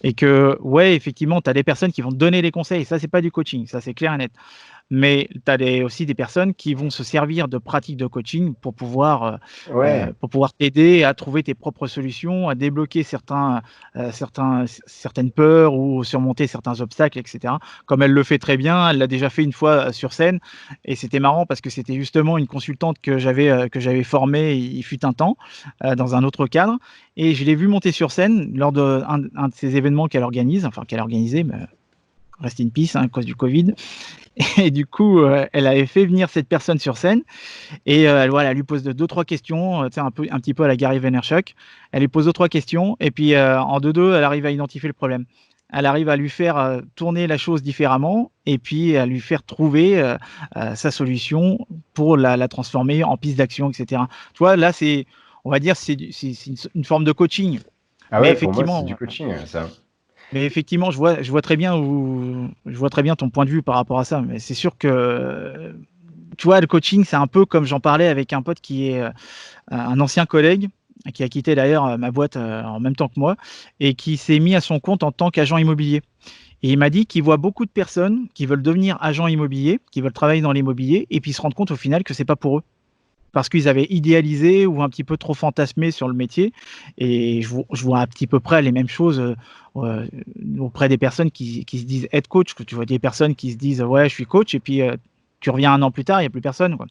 et que, ouais, effectivement, tu as des personnes qui vont te donner des conseils. Ça, c'est pas du coaching, ça, c'est clair et net. Mais tu as aussi des personnes qui vont se servir de pratiques de coaching Ouais, pour pouvoir t'aider à trouver tes propres solutions, à débloquer certaines peurs ou surmonter certains obstacles, et cetera. Comme elle le fait très bien, elle l'a déjà fait une fois sur scène et c'était marrant parce que c'était justement une consultante que j'avais formée il fut un temps, dans un autre cadre et je l'ai vue monter sur scène lors un de ces événements qu'elle organise, enfin qu'elle a organisé, mais rest in peace, hein, à cause du covid. Et du coup, elle avait fait venir cette personne sur scène et voilà, elle lui pose deux-trois questions, tu sais un petit peu à la Gary Vaynerchuk. Elle lui pose deux-trois questions et puis, en 2-2, elle arrive à identifier le problème. Elle arrive à lui faire, tourner la chose différemment et puis à lui faire trouver, sa solution pour la transformer en piste d'action et cetera. Tu vois, là, on va dire, c'est une forme de coaching, ah mais ouais, pour moi, c'est effectivement du coaching, ça. je vois très bien ton point de vue par rapport à ça, mais c'est sûr que, tu vois, le coaching, c'est un peu comme j'en parlais avec un pote qui est, un ancien collègue, qui a quitté d'ailleurs, ma boîte, en même temps que moi et qui s'est mis à son compte en tant qu'agent immobilier et il m'a dit qu'il voit beaucoup de personnes qui veulent devenir agents immobiliers, qui veulent travailler dans l'immobilier et puis se rendre compte au final que c'est pas pour eux. Parce qu'ils avaient idéalisé ou un petit peu trop fantasmé sur le métier et je vois à petit peu près les mêmes choses, heu, auprès des personnes qui se disent être coach, que tu vois des personnes qui se disent: «Ouais, je suis coach» et puis, tu reviens un an plus tard, il y a plus personne, quoi.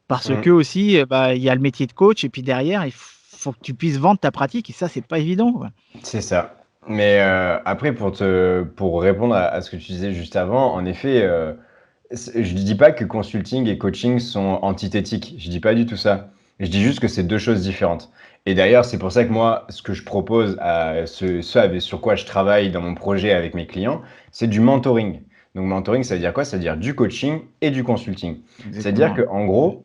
Parce que Mm. aussi, bah, il y a le métier de coach et puis derrière, il faut que tu puisses vendre ta pratique et ça, c'est pas évident, quoi. C'est ça. Mais après, pour répondre à ce que tu disais juste avant, en effet, je ne dis pas que consulting et coaching sont antithétiques. Je dis pas du tout ça. Je dis juste que c'est deux choses différentes. Et d'ailleurs, c'est pour ça que moi, ce que je propose sur quoi je travaille dans mon projet avec mes clients, c'est du mentoring. Donc, mentoring, ça veut dire quoi? Ça veut dire du coaching et du consulting. C'est-à-dire Exactement, ouais. qu'en gros,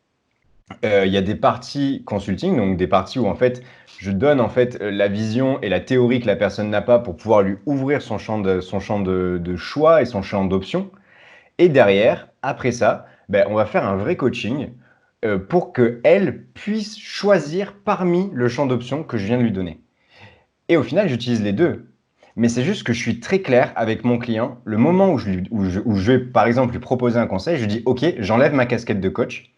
il y a des parties consulting, donc des parties où en fait je donne en fait la vision et la théorie que la personne n'a pas pour pouvoir lui ouvrir son champ de choix et son champ d'options. Et derrière, après ça, ben, on va faire un vrai coaching pour qu'elle puisse choisir parmi le champ d'options que je viens de lui donner. Et au final, j'utilise les deux. Mais c'est juste que je suis très clair avec mon client. Le moment où je vais, par exemple, lui proposer un conseil, je lui dis, OK, j'enlève ma casquette de coach.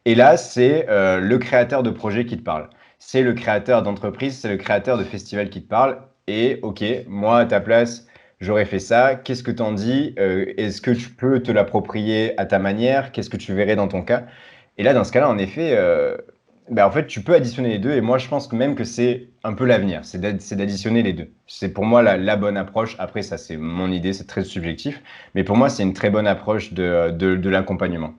Et là, c'est le créateur de projet qui te parle. C'est le créateur d'entreprise, c'est le créateur de festival qui te parle. Et OK, moi, à ta place, j'aurais fait ça. Qu'est-ce que t'en dis? Est-ce que tu peux te l'approprier à ta manière? Qu'est-ce que tu verrais dans ton cas? Et là, dans ce cas-là, en effet, ben, en fait, tu peux additionner les deux. Et moi, je pense que même que c'est un peu l'avenir. C'est d'additionner les deux. C'est pour moi la bonne approche. Après, ça, c'est mon idée, c'est très subjectif. Mais pour moi, c'est une très bonne approche de l'accompagnement.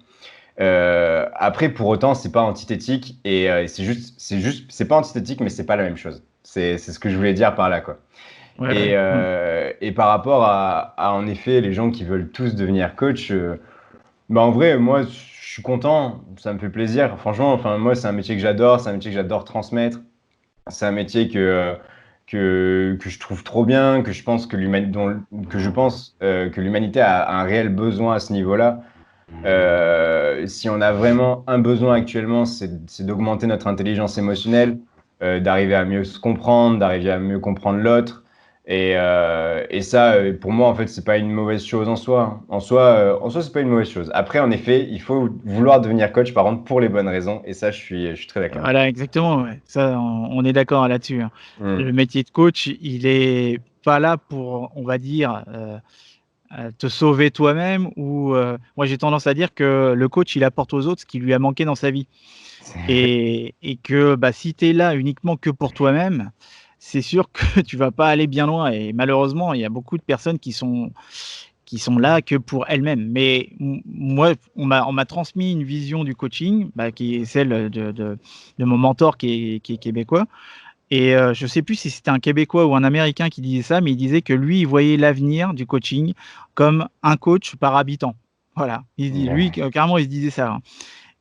Après, pour autant, c'est pas antithétique et c'est pas antithétique, mais c'est pas la même chose. C'est ce que je voulais dire par là, quoi. Ouais, Et, ouais. Mmh. euh, et par rapport en effet, les gens qui veulent tous devenir coach, bah en vrai, moi, je suis content, ça me fait plaisir. Franchement, enfin, moi, c'est un métier que j'adore, c'est un métier que j'adore transmettre. C'est un métier que je trouve trop bien, que je pense que l'humanité a un réel besoin à ce niveau-là. Si on a vraiment un besoin actuellement, c'est d'augmenter notre intelligence émotionnelle, d'arriver à mieux se comprendre, d'arriver à mieux comprendre l'autre. Et ça, pour moi, en fait, c'est pas une mauvaise chose en soi, hein. En soi, c'est pas une mauvaise chose. Après, en effet, il faut vouloir devenir coach, par contre, pour les bonnes raisons. Et ça, je suis très d'accord. Voilà, exactement, ouais. Ça, on est d'accord là-dessus, hein. Le Mm. métier de coach, il est pas là pour, on va dire, te sauver toi-même ou, moi j'ai tendance à dire que le coach, il apporte aux autres ce qui lui a manqué dans sa vie et que, bah, si tu es là uniquement que pour toi-même, c'est sûr que tu vas pas aller bien loin et malheureusement, il y a beaucoup de personnes qui sont là que pour elles-mêmes. Mais moi, on m'a transmis une vision du coaching, qui est celle de mon mentor qui est québécois. Et je ne sais plus si c'était un Québécois ou un Américain qui disait ça, mais il disait que lui, il voyait l'avenir du coaching comme un coach par habitant. Voilà. Lui, carrément, il se disait ça, hein.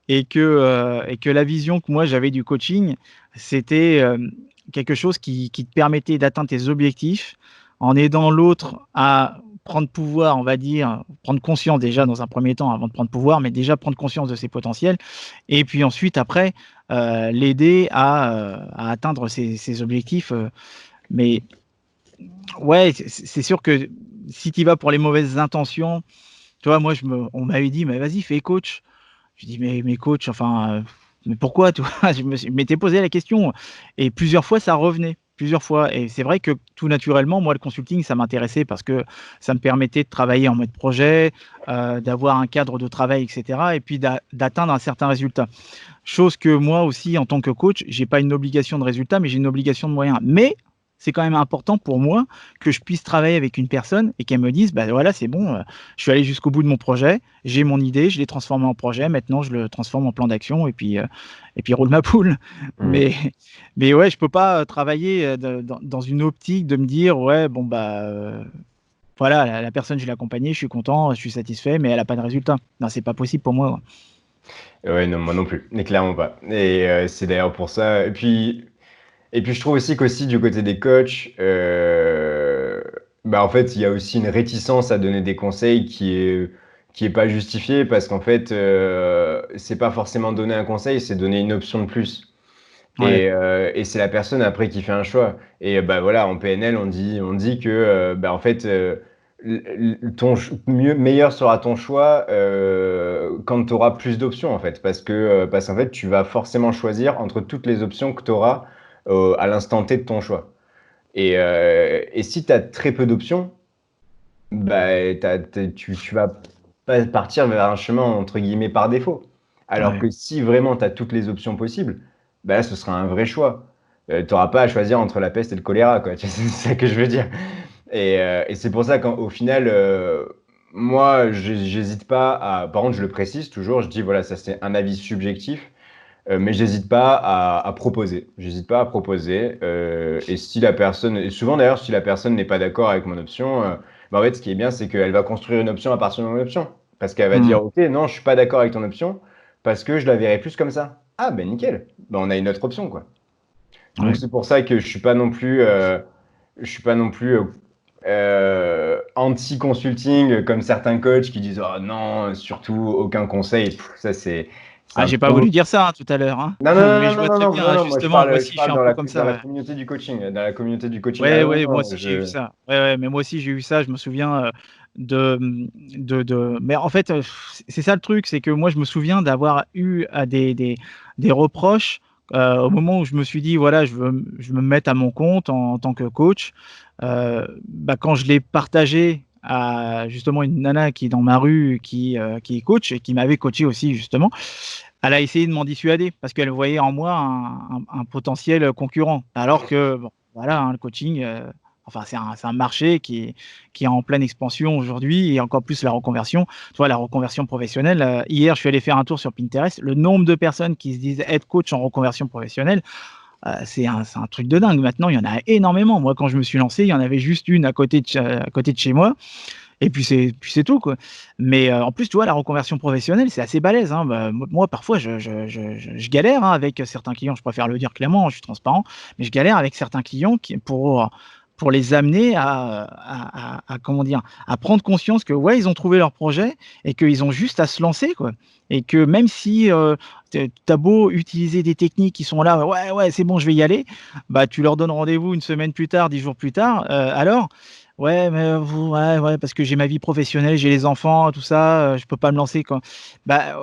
Et que la vision que moi j'avais du coaching, c'était quelque chose qui te permettait d'atteindre tes objectifs en aidant l'autre à prendre pouvoir, on va dire, prendre conscience déjà dans un premier temps avant de prendre pouvoir, mais déjà prendre conscience de ses potentiels, et puis ensuite après l'aider à atteindre ses objectifs. Mais ouais, c'est sûr que si tu y vas pour les mauvaises intentions, tu vois, moi on m'avait dit, mais vas-y, fais coach. Je dis, mais coach, enfin, mais pourquoi, tu vois? Je m'étais posé la question et plusieurs fois, ça revenait, plusieurs fois, et c'est vrai que tout naturellement, moi, le consulting, ça m'intéressait parce que ça me permettait de travailler en mode projet, d'avoir un cadre de travail, et cetera, et puis d'atteindre un certain résultat. Chose que moi aussi, en tant que coach, j'ai pas une obligation de résultat, mais j'ai une obligation de moyens. Mais c'est quand même important pour moi que je puisse travailler avec une personne et qu'elle me dise, bah voilà, c'est bon, je suis allé jusqu'au bout de mon projet, j'ai mon idée, je l'ai transformé en projet, maintenant je le transforme en plan d'action et puis roule ma poule. Mais, mais ouais, je peux pas travailler dans une optique de me dire, ouais, bon, voilà, la personne, je l'ai accompagnée, je suis content, je suis satisfait, mais elle n'a pas de résultat. Non, c'est pas possible pour moi. Ouais, non, moi non plus, mais clairement pas. Et c'est d'ailleurs pour ça. Et puis je trouve aussi qu'aussi du côté des coachs, en fait, il y a aussi une réticence à donner des conseils qui est pas justifiée parce qu'en fait, c'est pas forcément donner un conseil, c'est donner une option de plus. Ouais. Et c'est la personne après qui fait un choix. Et voilà, en PNL, on dit que en fait, meilleur sera ton choix quand tu auras plus d'options en fait, parce qu'en fait, tu vas forcément choisir entre toutes les options que tu auras à l'instant T de ton choix. Et si tu as très peu d'options, tu vas pas partir vers un chemin entre guillemets par défaut. Alors Ouais. que si vraiment tu as toutes les options possibles, là, ce sera un vrai choix. Tu n'auras pas à choisir entre la peste et le choléra, quoi. C'est ça que je veux dire. Et c'est pour ça qu'au final, moi, j'hésite pas à. Par contre, je le précise toujours, je dis voilà, ça c'est un avis subjectif, mais j'hésite pas à proposer. J'hésite pas à proposer. Et si la personne, et souvent d'ailleurs, si la personne n'est pas d'accord avec mon option, en fait, ce qui est bien, c'est qu'elle va construire une option à partir de mon option. Parce qu'elle va Mm. dire, ok, non, je suis pas d'accord avec ton option, parce que je la verrai plus comme ça. Ah, ben nickel. On a une autre option, quoi. Donc Ouais. c'est pour ça que je suis pas non plus anti-consulting comme certains coachs qui disent oh non, surtout aucun conseil. Ça c'est Ah, un j'ai pas peu. voulu dire ça, tout à l'heure, hein. Non, non, Mais non, je non, vois non, très non, bien, non, hein, non, moi je justement, moi parle, je aussi, je suis parle un dans peu la, comme dans la ça. communauté du coaching, dans la communauté du coaching à Ouais, la ouais, moi maison. aussi, j'ai vu ça. Ouais, ouais, mais moi aussi, j'ai vu ça. Je me souviens Mais en fait, c'est ça le truc, c'est que moi, je me souviens d'avoir eu des reproches au moment où je me suis dit, voilà, je veux me mettre à mon compte en tant que coach. Quand je l'ai partagé à justement une nana qui est dans ma rue, qui est coach et qui m'avait coaché aussi, justement, elle a essayé de m'en dissuader parce qu'elle voyait en moi un potentiel concurrent. Alors que, bon, voilà, hein, le coaching, enfin, c'est un marché qui est en pleine expansion aujourd'hui, et encore plus la reconversion. Tu vois, la reconversion professionnelle, hier, je suis allé faire un tour sur Pinterest. Le nombre de personnes qui se disent être coach en reconversion professionnelle, c'est un truc de dingue. Maintenant, il y en a énormément. Moi, quand je me suis lancé, il y en avait juste une à côté de chez moi. Et puis c'est tout, quoi. Mais en plus, tu vois, la reconversion professionnelle, c'est assez balèze, hein. Moi, parfois, je galère, hein, avec certains clients. Je préfère le dire clairement, je suis transparent, mais je galère avec certains clients pour les amener comment dire? À prendre conscience que, ouais, ils ont trouvé leur projet et qu'ils ont juste à se lancer, quoi. Et que même si, tu as beau utiliser des techniques qui sont là: «Ouais, ouais, c'est bon, je vais y aller», tu leur donnes rendez-vous une semaine plus tard, 10 jours plus tard, alors? Ouais, mais vous ouais, ouais, parce que j'ai ma vie professionnelle, j'ai les enfants, tout ça, je peux pas me lancer, quoi.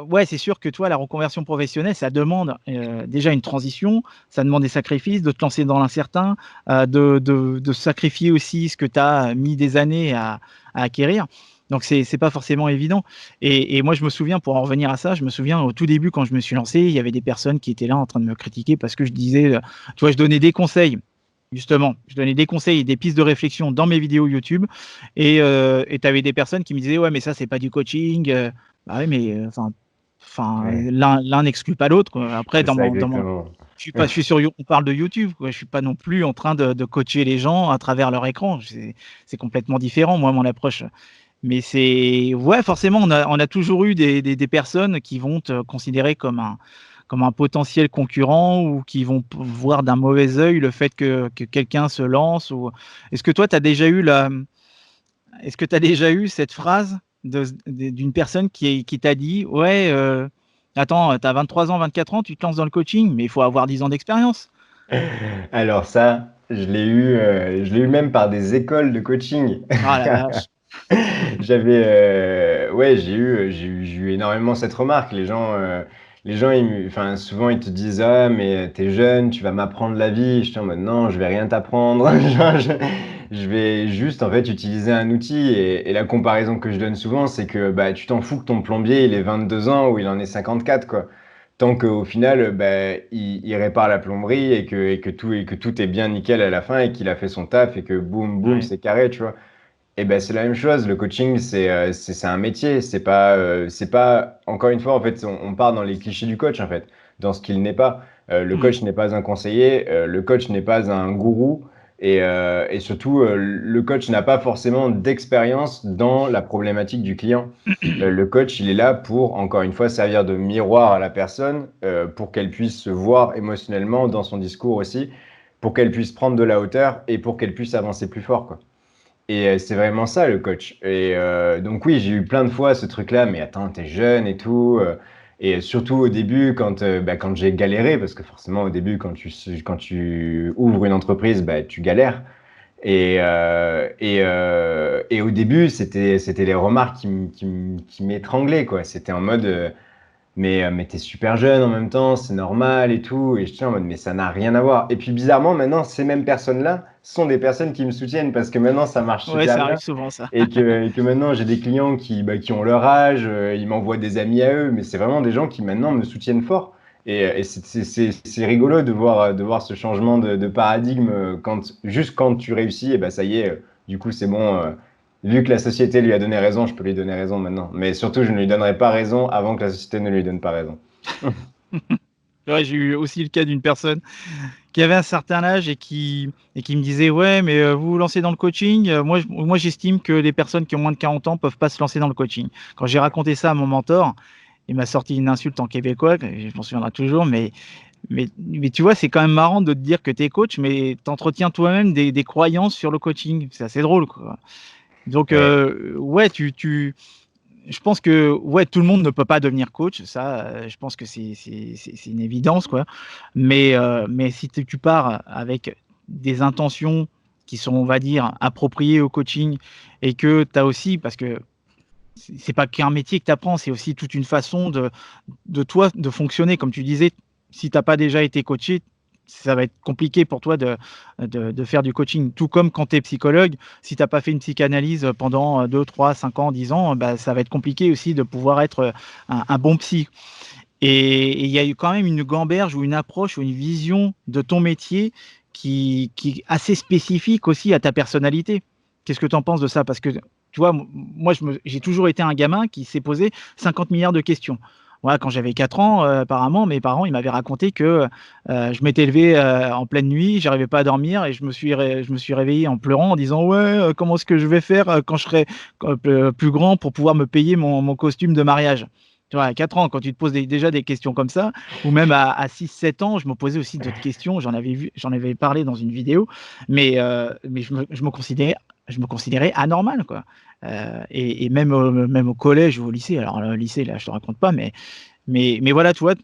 Ouais, c'est sûr que toi, la reconversion professionnelle, ça demande, déjà une transition, ça demande des sacrifices, de te lancer dans l'incertain, de sacrifier aussi ce que tu as mis des années à acquérir. Donc c'est pas forcément évident, et moi, je me souviens, pour en revenir à ça, je me souviens au tout début quand je me suis lancé, il y avait des personnes qui étaient là en train de me critiquer parce que je disais, tu vois, je donnais des conseils Justement, je donnais des conseils et des pistes de réflexion dans mes vidéos YouTube et tu avais des personnes qui me disaient: «Ouais, mais ça, c'est pas du coaching», bah, oui, mais Ouais, l'un n'exclut pas l'autre, quoi. Après c'est ça dans mon exactement. je suis sur You on parle de YouTube, quoi. Je suis pas non plus en train de coacher les gens à travers leur écran. C'est complètement différent, moi, mon approche. Mais c'est ouais, forcément, on a toujours eu des personnes qui vont te considérer comme un potentiel concurrent ou qui vont voir d'un mauvais œil le fait que quelqu'un se lance ou est-ce que toi, tu as déjà eu est-ce que tu as déjà eu cette phrase d'une personne qui t'a dit: «Ouais, attends, tu as 23 ans, 24 ans, tu te lances dans le coaching, mais il faut avoir 10 ans d'expérience». Alors ça, je l'ai eu même par des écoles de coaching. Ah la vache! Ouais, j'ai eu énormément cette remarque. Les gens, enfin, souvent ils te disent, ah, mais t'es jeune, tu vas m'apprendre la vie. Je suis en mode, non, je vais rien t'apprendre. Genre, je vais juste, en fait, utiliser un outil. Et la comparaison que je donne souvent, c'est que, bah, tu t'en fous que ton plombier, il ait 22 ans ou il en ait 54, quoi. Tant qu'au final, bah, il répare la plomberie et que tout est bien nickel à la fin et qu'il a fait son taf et que boum, boum, Ouais. c'est carré, tu vois. Et ben c'est la même chose. Le coaching, c'est un métier. C'est pas, encore une fois, en fait, on part dans les clichés du coach, en fait, dans ce qu'il n'est pas. Le Mmh. coach n'est pas un conseiller, le coach n'est pas un gourou, et surtout, le coach n'a pas forcément d'expérience dans la problématique du client. Le coach, il est là pour, encore une fois, servir de miroir à la personne, pour qu'elle puisse se voir émotionnellement dans son discours aussi, pour qu'elle puisse prendre de la hauteur et pour qu'elle puisse avancer plus fort, quoi. Et c'est vraiment ça le coach. Et donc oui, j'ai eu plein de fois ce truc-là, mais attends, t'es jeune et tout. Et surtout au début, quand j'ai galéré, parce que forcément au début, quand tu ouvres une entreprise, bah, tu galères. Et au début, c'était les remarques qui m'étranglaient, quoi. C'était en mode, mais t'es super jeune en même temps, c'est normal et tout. Et je suis en mode, mais ça n'a rien à voir. Et puis bizarrement, maintenant, ces mêmes personnes-là sont des personnes qui me soutiennent parce que maintenant, ça marche Ouais, super ça arrive bien. souvent ça. Et que maintenant, j'ai des clients qui ont leur âge, ils m'envoient des amis à eux, mais c'est vraiment des gens qui maintenant me soutiennent fort. Et c'est rigolo de voir ce changement de paradigme juste quand tu réussis, et ben ça y est, du coup, c'est bon. Vu que la société lui a donné raison, je peux lui donner raison maintenant. Mais surtout, je ne lui donnerai pas raison avant que la société ne lui donne pas raison. Ouais, j'ai eu aussi le cas d'une personne qui avait un certain âge et qui me disait: «Ouais, mais vous vous lancez dans le coaching?» Moi j'estime que les personnes qui ont moins de 40 ans peuvent pas se lancer dans le coaching. Quand j'ai raconté ça à mon mentor, il m'a sorti une insulte en québécois, que je m'en souviendrai toujours, mais tu vois, c'est quand même marrant de te dire que tu es coach, mais tu entretiens toi-même des croyances sur le coaching. C'est assez drôle, quoi. Donc Ouais. ouais, je pense que, ouais, tout le monde ne peut pas devenir coach, ça, je pense que c'est une évidence, quoi. Mais si tu pars avec des intentions qui sont, on va dire, appropriées au coaching et que tu as aussi parce que c'est pas qu'un métier que tu apprends, c'est aussi toute une façon de toi de fonctionner. Comme tu disais, si tu as pas déjà été coaché, ça va être compliqué pour toi de faire du coaching. Tout comme quand tu es psychologue, si tu as pas fait une psychanalyse pendant 2, 3, 5 ans, 10 ans, bah, ça va être compliqué aussi de pouvoir être un bon psy. Et il y a eu quand même une gamberge ou une approche ou une vision de ton métier qui est assez spécifique aussi à ta personnalité. Qu'est-ce que tu en penses de ça? Parce que, tu vois, moi, j'ai toujours été un gamin qui s'est posé 50 milliards de questions. Voilà, quand j'avais 4 ans, apparemment, mes parents, ils m'avaient raconté que, je m'étais levé, en pleine nuit, j'arrivais pas à dormir et je me suis réveillé en pleurant en disant: «Ouais, comment est-ce que je vais faire, quand je serai, plus grand pour pouvoir me payer mon costume de mariage?» Tu vois, à 4 ans, quand tu te poses déjà des questions comme ça, ou même à 6-7 ans, je me posais aussi d'autres questions. J'en avais parlé dans une vidéo, mais je me considérais anormal, quoi. Et même au collège ou au lycée, alors le lycée, là, je te raconte pas, mais voilà, tu vois,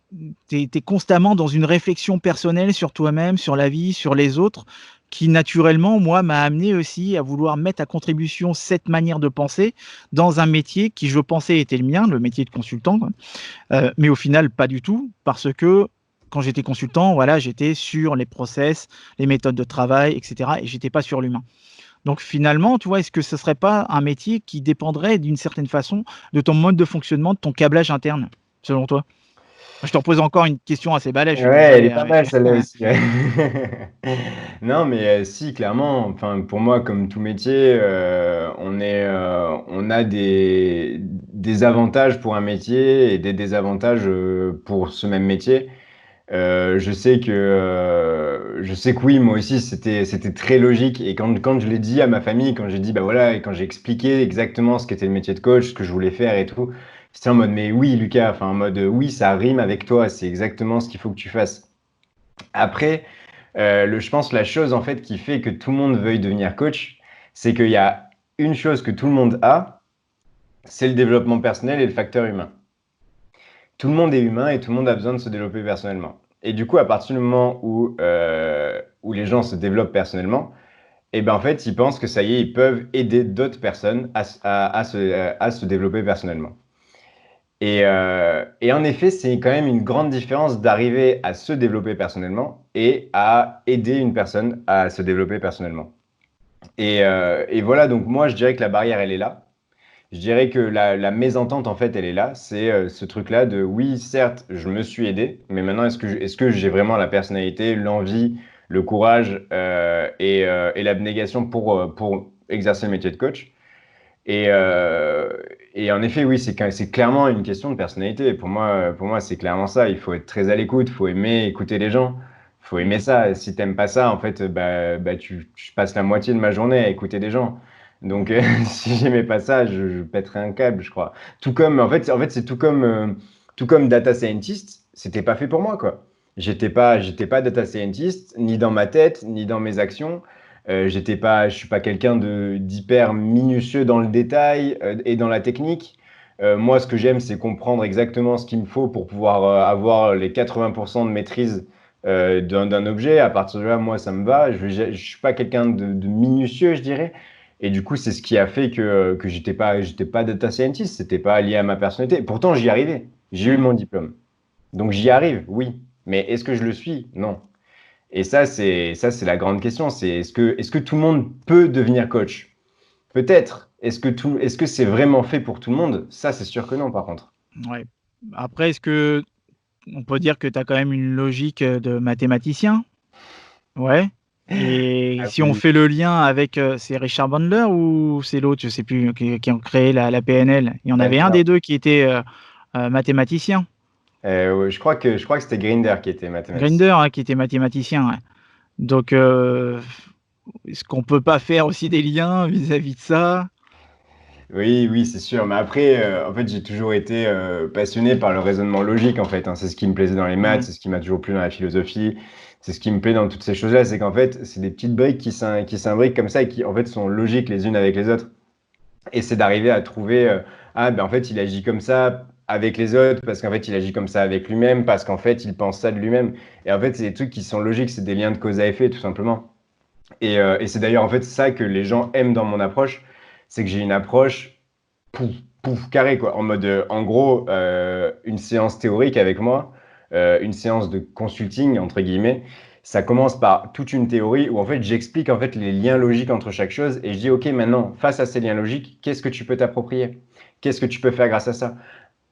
tu es constamment dans une réflexion personnelle sur toi-même, sur la vie, sur les autres, qui naturellement, moi, m'a amené aussi à vouloir mettre à contribution cette manière de penser dans un métier qui, je pensais, était le mien, le métier de consultant, quoi. Mais au final, pas du tout, parce que quand j'étais consultant, voilà, j'étais sur les process, les méthodes de travail et cetera et j'étais pas sur l'humain. Donc finalement, tu vois, est-ce que ce serait pas un métier qui dépendrait d'une certaine façon de ton mode de fonctionnement, de ton câblage interne, selon toi? Je te repose encore une question assez balèze, je suis Ouais, elle est désolé, hein, pas mais mal celle-là aussi. Ouais. Non, mais si, clairement, enfin, pour moi, comme tout métier, on a des avantages pour un métier et des désavantages pour ce même métier. Je sais que oui, moi aussi, c'était très logique. Et quand je l'ai dit à ma famille, quand j'ai dit, bah voilà, et quand j'ai expliqué exactement ce qu'était le métier de coach, ce que je voulais faire et tout, c'était en mode, mais oui, Lucas, enfin, en mode, oui, ça rime avec toi, c'est exactement ce qu'il faut que tu fasses. Après, je pense la chose en fait qui fait que tout le monde veuille devenir coach, c'est qu'il y a une chose que tout le monde a, c'est le développement personnel et le facteur humain. Tout le monde est humain et tout le monde a besoin de se développer personnellement. Et du coup, à partir du moment où les gens se développent personnellement, et ben en fait, ils pensent que ça y est, ils peuvent aider d'autres personnes à se développer personnellement. Et en effet, c'est quand même une grande différence d'arriver à se développer personnellement et à aider une personne à se développer personnellement. Et voilà, donc moi, je dirais que la barrière, elle est là. Je dirais que la mésentente, en fait, elle est là. C'est ce truc-là de oui, certes, je me suis aidé, mais maintenant, est-ce que j'ai vraiment la personnalité, l'envie, le courage et l'abnégation pour exercer le métier de coach? Et, euh, et en effet, oui, c'est clairement une question de personnalité. Pour moi, c'est clairement ça. Il faut être très à l'écoute, il faut aimer écouter les gens, il faut aimer Mm. ça. Si t'aimes pas ça, en fait, bah, tu passes la moitié de ma journée à écouter des gens. Donc, si j'aimais pas ça, je pèterais un câble, je crois. Tout comme, en fait, c'est tout comme data scientist, c'était pas fait pour moi, quoi. J'étais pas data scientist, ni dans ma tête, ni dans mes actions. Je suis pas quelqu'un d'hyper minutieux dans le détail et dans la technique. Moi, ce que j'aime, c'est comprendre exactement ce qu'il me faut pour pouvoir avoir les 80% de maîtrise d'un objet. À partir de là, moi, ça me va. Je suis pas quelqu'un de minutieux, je dirais. Et du coup, c'est ce qui a fait que j'étais pas data scientist. C'était pas lié à ma personnalité. Pourtant, j'y arrivais. J'ai eu Mm. mon diplôme. Donc, j'y arrive, oui. Mais est-ce que je le suis? Non. Et ça, c'est la grande question. C'est est-ce que tout le monde peut devenir coach? Peut-être. Est-ce que c'est vraiment fait pour tout le monde? Ça, c'est sûr que non, par contre. Ouais. Après, est-ce que on peut dire que tu as quand même une logique, de mathématicien? Ouais. Et Ah si on oui. fait le lien avec, c'est Richard Bandler ou c'est l'autre, je sais plus, qui ont créé la PNL? Il y en avait un D'accord. des 2 qui était, mathématicien. Ouais, je crois que c'était Grinder qui était mathématicien. Grinder, hein, qui était mathématicien, ouais. Donc, est-ce qu'on peut pas faire aussi des liens vis-à-vis de ça? Oui, oui, c'est sûr. Mais après, en fait, j'ai toujours été passionné par le raisonnement logique, en fait, hein. C'est ce qui me plaisait dans les maths, Mmh. c'est ce qui m'a toujours plu dans la philosophie, c'est ce qui me plaît dans toutes ces choses-là. C'est qu'en fait, c'est des petites briques qui s'imbriquent comme ça et qui, en fait, sont logiques les unes avec les autres. Et c'est d'arriver à trouver, ah ben en fait il agit comme ça avec les autres, parce qu'en fait il agit comme ça avec lui-même, parce qu'en fait il pense ça de lui-même. Et en fait c'est des trucs qui sont logiques, c'est des liens de cause à effet tout simplement. Et c'est d'ailleurs en fait ça que les gens aiment dans mon approche, c'est que j'ai une approche pouf, pouf, carré, quoi. En mode, en gros, une séance théorique avec moi, une séance de consulting, entre guillemets, ça commence par toute une théorie où en fait j'explique en fait les liens logiques entre chaque chose et je dis ok maintenant face à ces liens logiques qu'est-ce que tu peux t'approprier, qu'est-ce que tu peux faire grâce à ça.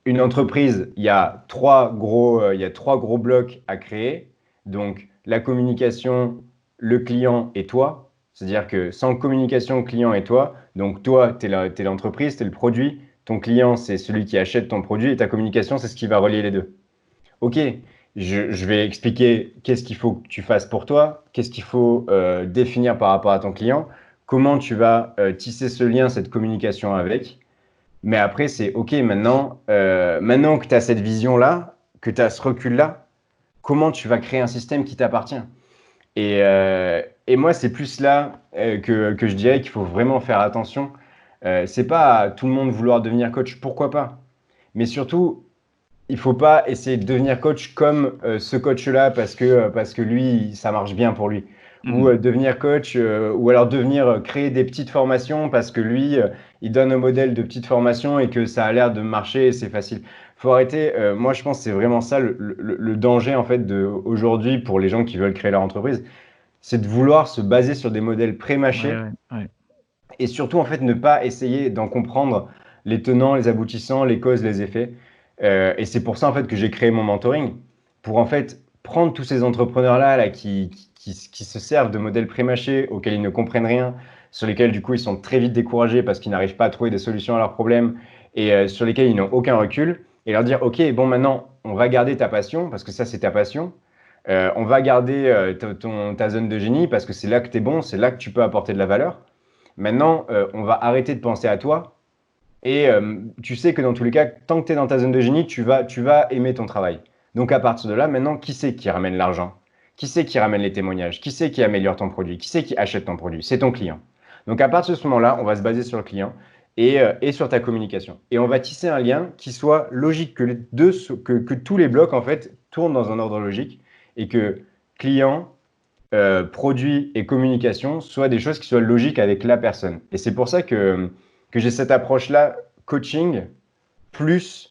Une entreprise, il y a trois gros blocs à créer. Donc, la communication, le client et toi. C'est-à-dire que sans communication, client et toi, donc toi, tu es l'entreprise, tu es le produit. Ton client, c'est celui qui achète ton produit et ta communication, c'est ce qui va relier les deux. Ok, je vais expliquer qu'est-ce qu'il faut que tu fasses pour toi, qu'est-ce qu'il faut définir par rapport à ton client, comment tu vas tisser ce lien, cette communication avec. Mais après, c'est OK, maintenant que tu as cette vision-là, que tu as ce recul-là, comment tu vas créer un système qui t'appartient? Et moi, c'est plus là que je dirais qu'il faut vraiment faire attention. C'est pas à tout le monde vouloir devenir coach, pourquoi pas? Mais surtout, il faut pas essayer de devenir coach comme ce coach-là parce que lui, ça marche bien pour lui. Ou Mmh. devenir coach, ou alors créer des petites formations parce que lui, il donne un modèle de petites formations et que ça a l'air de marcher et c'est facile. Faut arrêter. Moi, je pense que c'est vraiment ça le danger en fait aujourd'hui pour les gens qui veulent créer leur entreprise, c'est de vouloir se baser sur des modèles Ouais, pré-mâchés ouais, ouais. et surtout en fait ne pas essayer d'en comprendre les tenants, les aboutissants, les causes, les effets. Et c'est pour ça, en fait, que j'ai créé mon mentoring, pour, en fait, prendre tous ces entrepreneurs-là là, qui se servent de modèles prémâchés auxquels ils ne comprennent rien, sur lesquels, du coup, ils sont très vite découragés parce qu'ils n'arrivent pas à trouver des solutions à leurs problèmes et sur lesquels ils n'ont aucun recul, et leur dire, OK, bon, maintenant, on va garder ta passion, parce que ça, c'est ta passion. On va garder ta zone de génie, parce que c'est là que tu es bon, c'est là que tu peux apporter de la valeur. Maintenant, on va arrêter de penser à toi. Et tu sais que dans tous les cas, tant que tu es dans ta zone de génie, tu vas aimer ton travail. Donc à partir de là, maintenant, qui c'est qui ramène l'argent? Qui c'est qui ramène les témoignages? Qui c'est qui améliore ton produit? Qui c'est qui achète ton produit? C'est ton client. Donc à partir de ce moment-là, on va se baser sur le client et sur ta communication. Et on va tisser un lien qui soit logique, que tous les blocs en fait tournent dans un ordre logique et que client, produit et communication soient des choses qui soient logiques avec la personne. Et c'est pour ça que j'ai cette approche-là, coaching, plus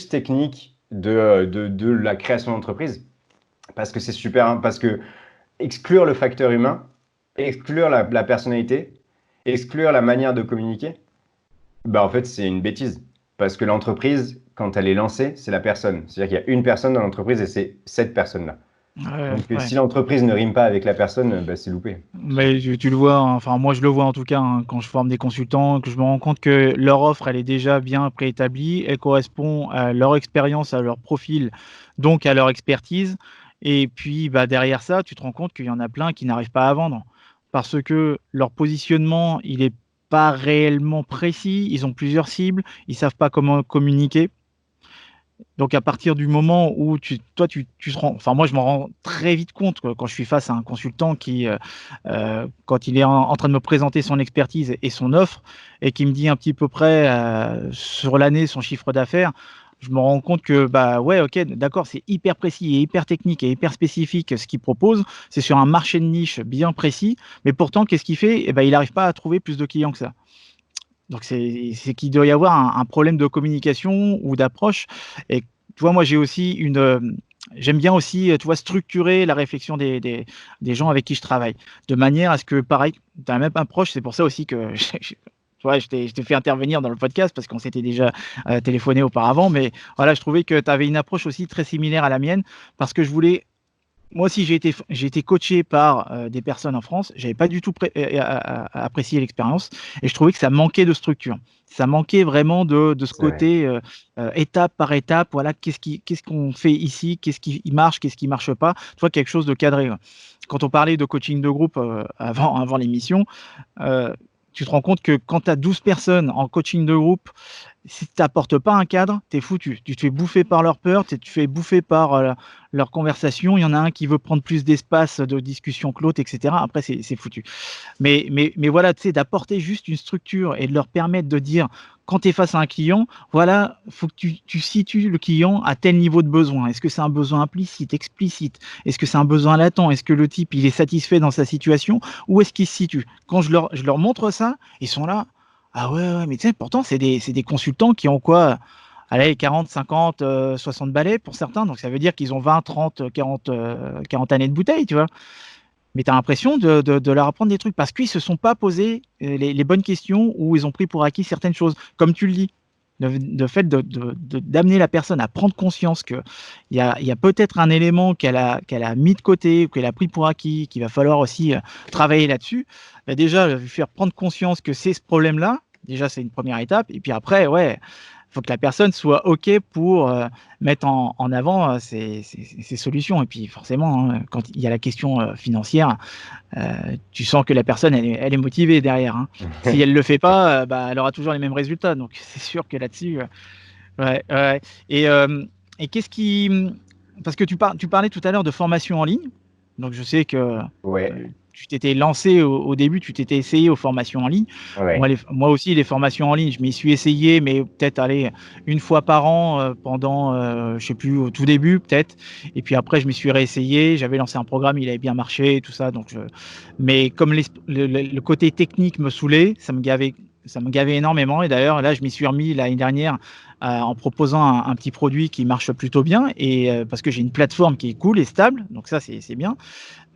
technique de la création d'entreprise. Parce que c'est super, hein, parce que exclure le facteur humain, exclure la personnalité, exclure la manière de communiquer, bah en fait, c'est une bêtise. Parce que l'entreprise, quand elle est lancée, c'est la personne. C'est-à-dire qu'il y a une personne dans l'entreprise et c'est cette personne-là. Donc, Ouais. si l'entreprise ne rime pas avec la personne, bah, c'est loupé. Mais tu le vois, hein, enfin moi je le vois en tout cas quand je forme des consultants, que je me rends compte que leur offre elle est déjà bien préétablie, elle correspond à leur expérience, à leur profil, donc à leur expertise. Et puis bah, derrière ça, tu te rends compte qu'il y en a plein qui n'arrivent pas à vendre parce que leur positionnement il est pas réellement précis, ils ont plusieurs cibles, ils savent pas comment communiquer. Donc à partir du moment où tu te rends, enfin moi je m'en rends très vite compte quoi, quand je suis face à un consultant qui, quand il est en train de me présenter son expertise et son offre et qui me dit un petit peu près, sur l'année son chiffre d'affaires, je me rends compte que, bah, ouais, OK, d'accord, c'est hyper précis et hyper technique et hyper spécifique ce qu'il propose. C'est sur un marché de niche bien précis, mais pourtant qu'est-ce qu'il fait? Et ben, il n'arrive pas à trouver plus de clients que ça. Donc c'est qu'il doit y avoir un problème de communication ou d'approche et tu vois, moi j'ai aussi j'aime bien aussi, tu vois, structurer la réflexion des gens avec qui je travaille. De manière à ce que pareil, tu as la même approche, c'est pour ça aussi que tu vois, je t'ai fait intervenir dans le podcast parce qu'on s'était déjà, téléphoné auparavant, mais voilà, je trouvais que tu avais une approche aussi très similaire à la mienne parce que je voulais moi aussi, j'ai été coaché par, des personnes en France. J'avais pas du tout apprécié l'expérience et je trouvais que ça manquait de structure. Ça manquait vraiment de ce C'est vrai. côté, étape par étape, voilà, qu'est-ce qu'on fait ici? Qu'est-ce qui marche? Qu'est-ce qui marche pas? Tu vois, quelque chose de cadré, ouais. Quand on parlait de coaching de groupe, avant l'émission, heu, tu te rends compte que quand tu as 12 personnes en coaching de groupe, si tu apportes pas un cadre, tu es foutu. Tu te fais bouffer par leur peur, tu te fais bouffer par, leur conversation. Il y en a un qui veut prendre plus d'espace de discussion que l'autre et cetera. Après c'est foutu. Mais voilà, tu sais, d'apporter juste une structure et de leur permettre de dire, quand tu es face à un client, voilà, faut que tu situes le client à tel niveau de besoin. Est-ce que c'est un besoin implicite, explicite? Est-ce que c'est un besoin latent? Est-ce que le type, il est satisfait dans sa situation? Où est-ce qu'il se situe? Quand je leur montre ça, ils sont là: «Ah ouais, ouais, mais tu sais, pourtant c'est des consultants qui ont quoi? Allez, 40, 50, 60 balais pour certains, donc ça veut dire qu'ils ont 20, 30, 40, 40 années de bouteille», tu vois? Mais tu as l'impression de leur apprendre des trucs parce qu'ils se sont pas posés, les bonnes questions ou ils ont pris pour acquis certaines choses. Comme tu le dis, le fait d'amener la personne à prendre conscience qu'il y a peut-être un élément qu'elle a mis de côté ou qu'elle a pris pour acquis, qu'il va falloir aussi, travailler là-dessus. Bah, déjà, lui faire prendre conscience que c'est ce problème-là, déjà c'est une première étape et puis après, ouais, faut que la personne soit OK pour, mettre en avant, ses solutions et puis forcément, hein, quand il y a la question, financière, tu sens que la personne elle est motivée derrière, hein. Si elle le fait pas, bah, elle aura toujours les mêmes résultats donc c'est sûr que là-dessus, ouais, ouais, ouais et qu'est-ce qui, parce que tu parlais tout à l'heure de formation en ligne, donc je sais que, Ouais, tu t'étais lancé au début, tu t'étais essayé aux formations en ligne. ouais. Moi aussi les formations en ligne, je m'y suis essayé, mais peut-être, allez, une fois par an, pendant, je sais plus, au tout début peut-être et puis après je m'y suis réessayé. J'avais lancé un programme, il avait bien marché et tout ça donc mais comme le côté technique me saoulait, ça me gavait Ça me gavait énormément et d'ailleurs là, je m'y suis remis l'année dernière, en proposant un petit produit qui marche plutôt bien et parce que j'ai une plateforme qui est cool et stable, donc ça c'est bien.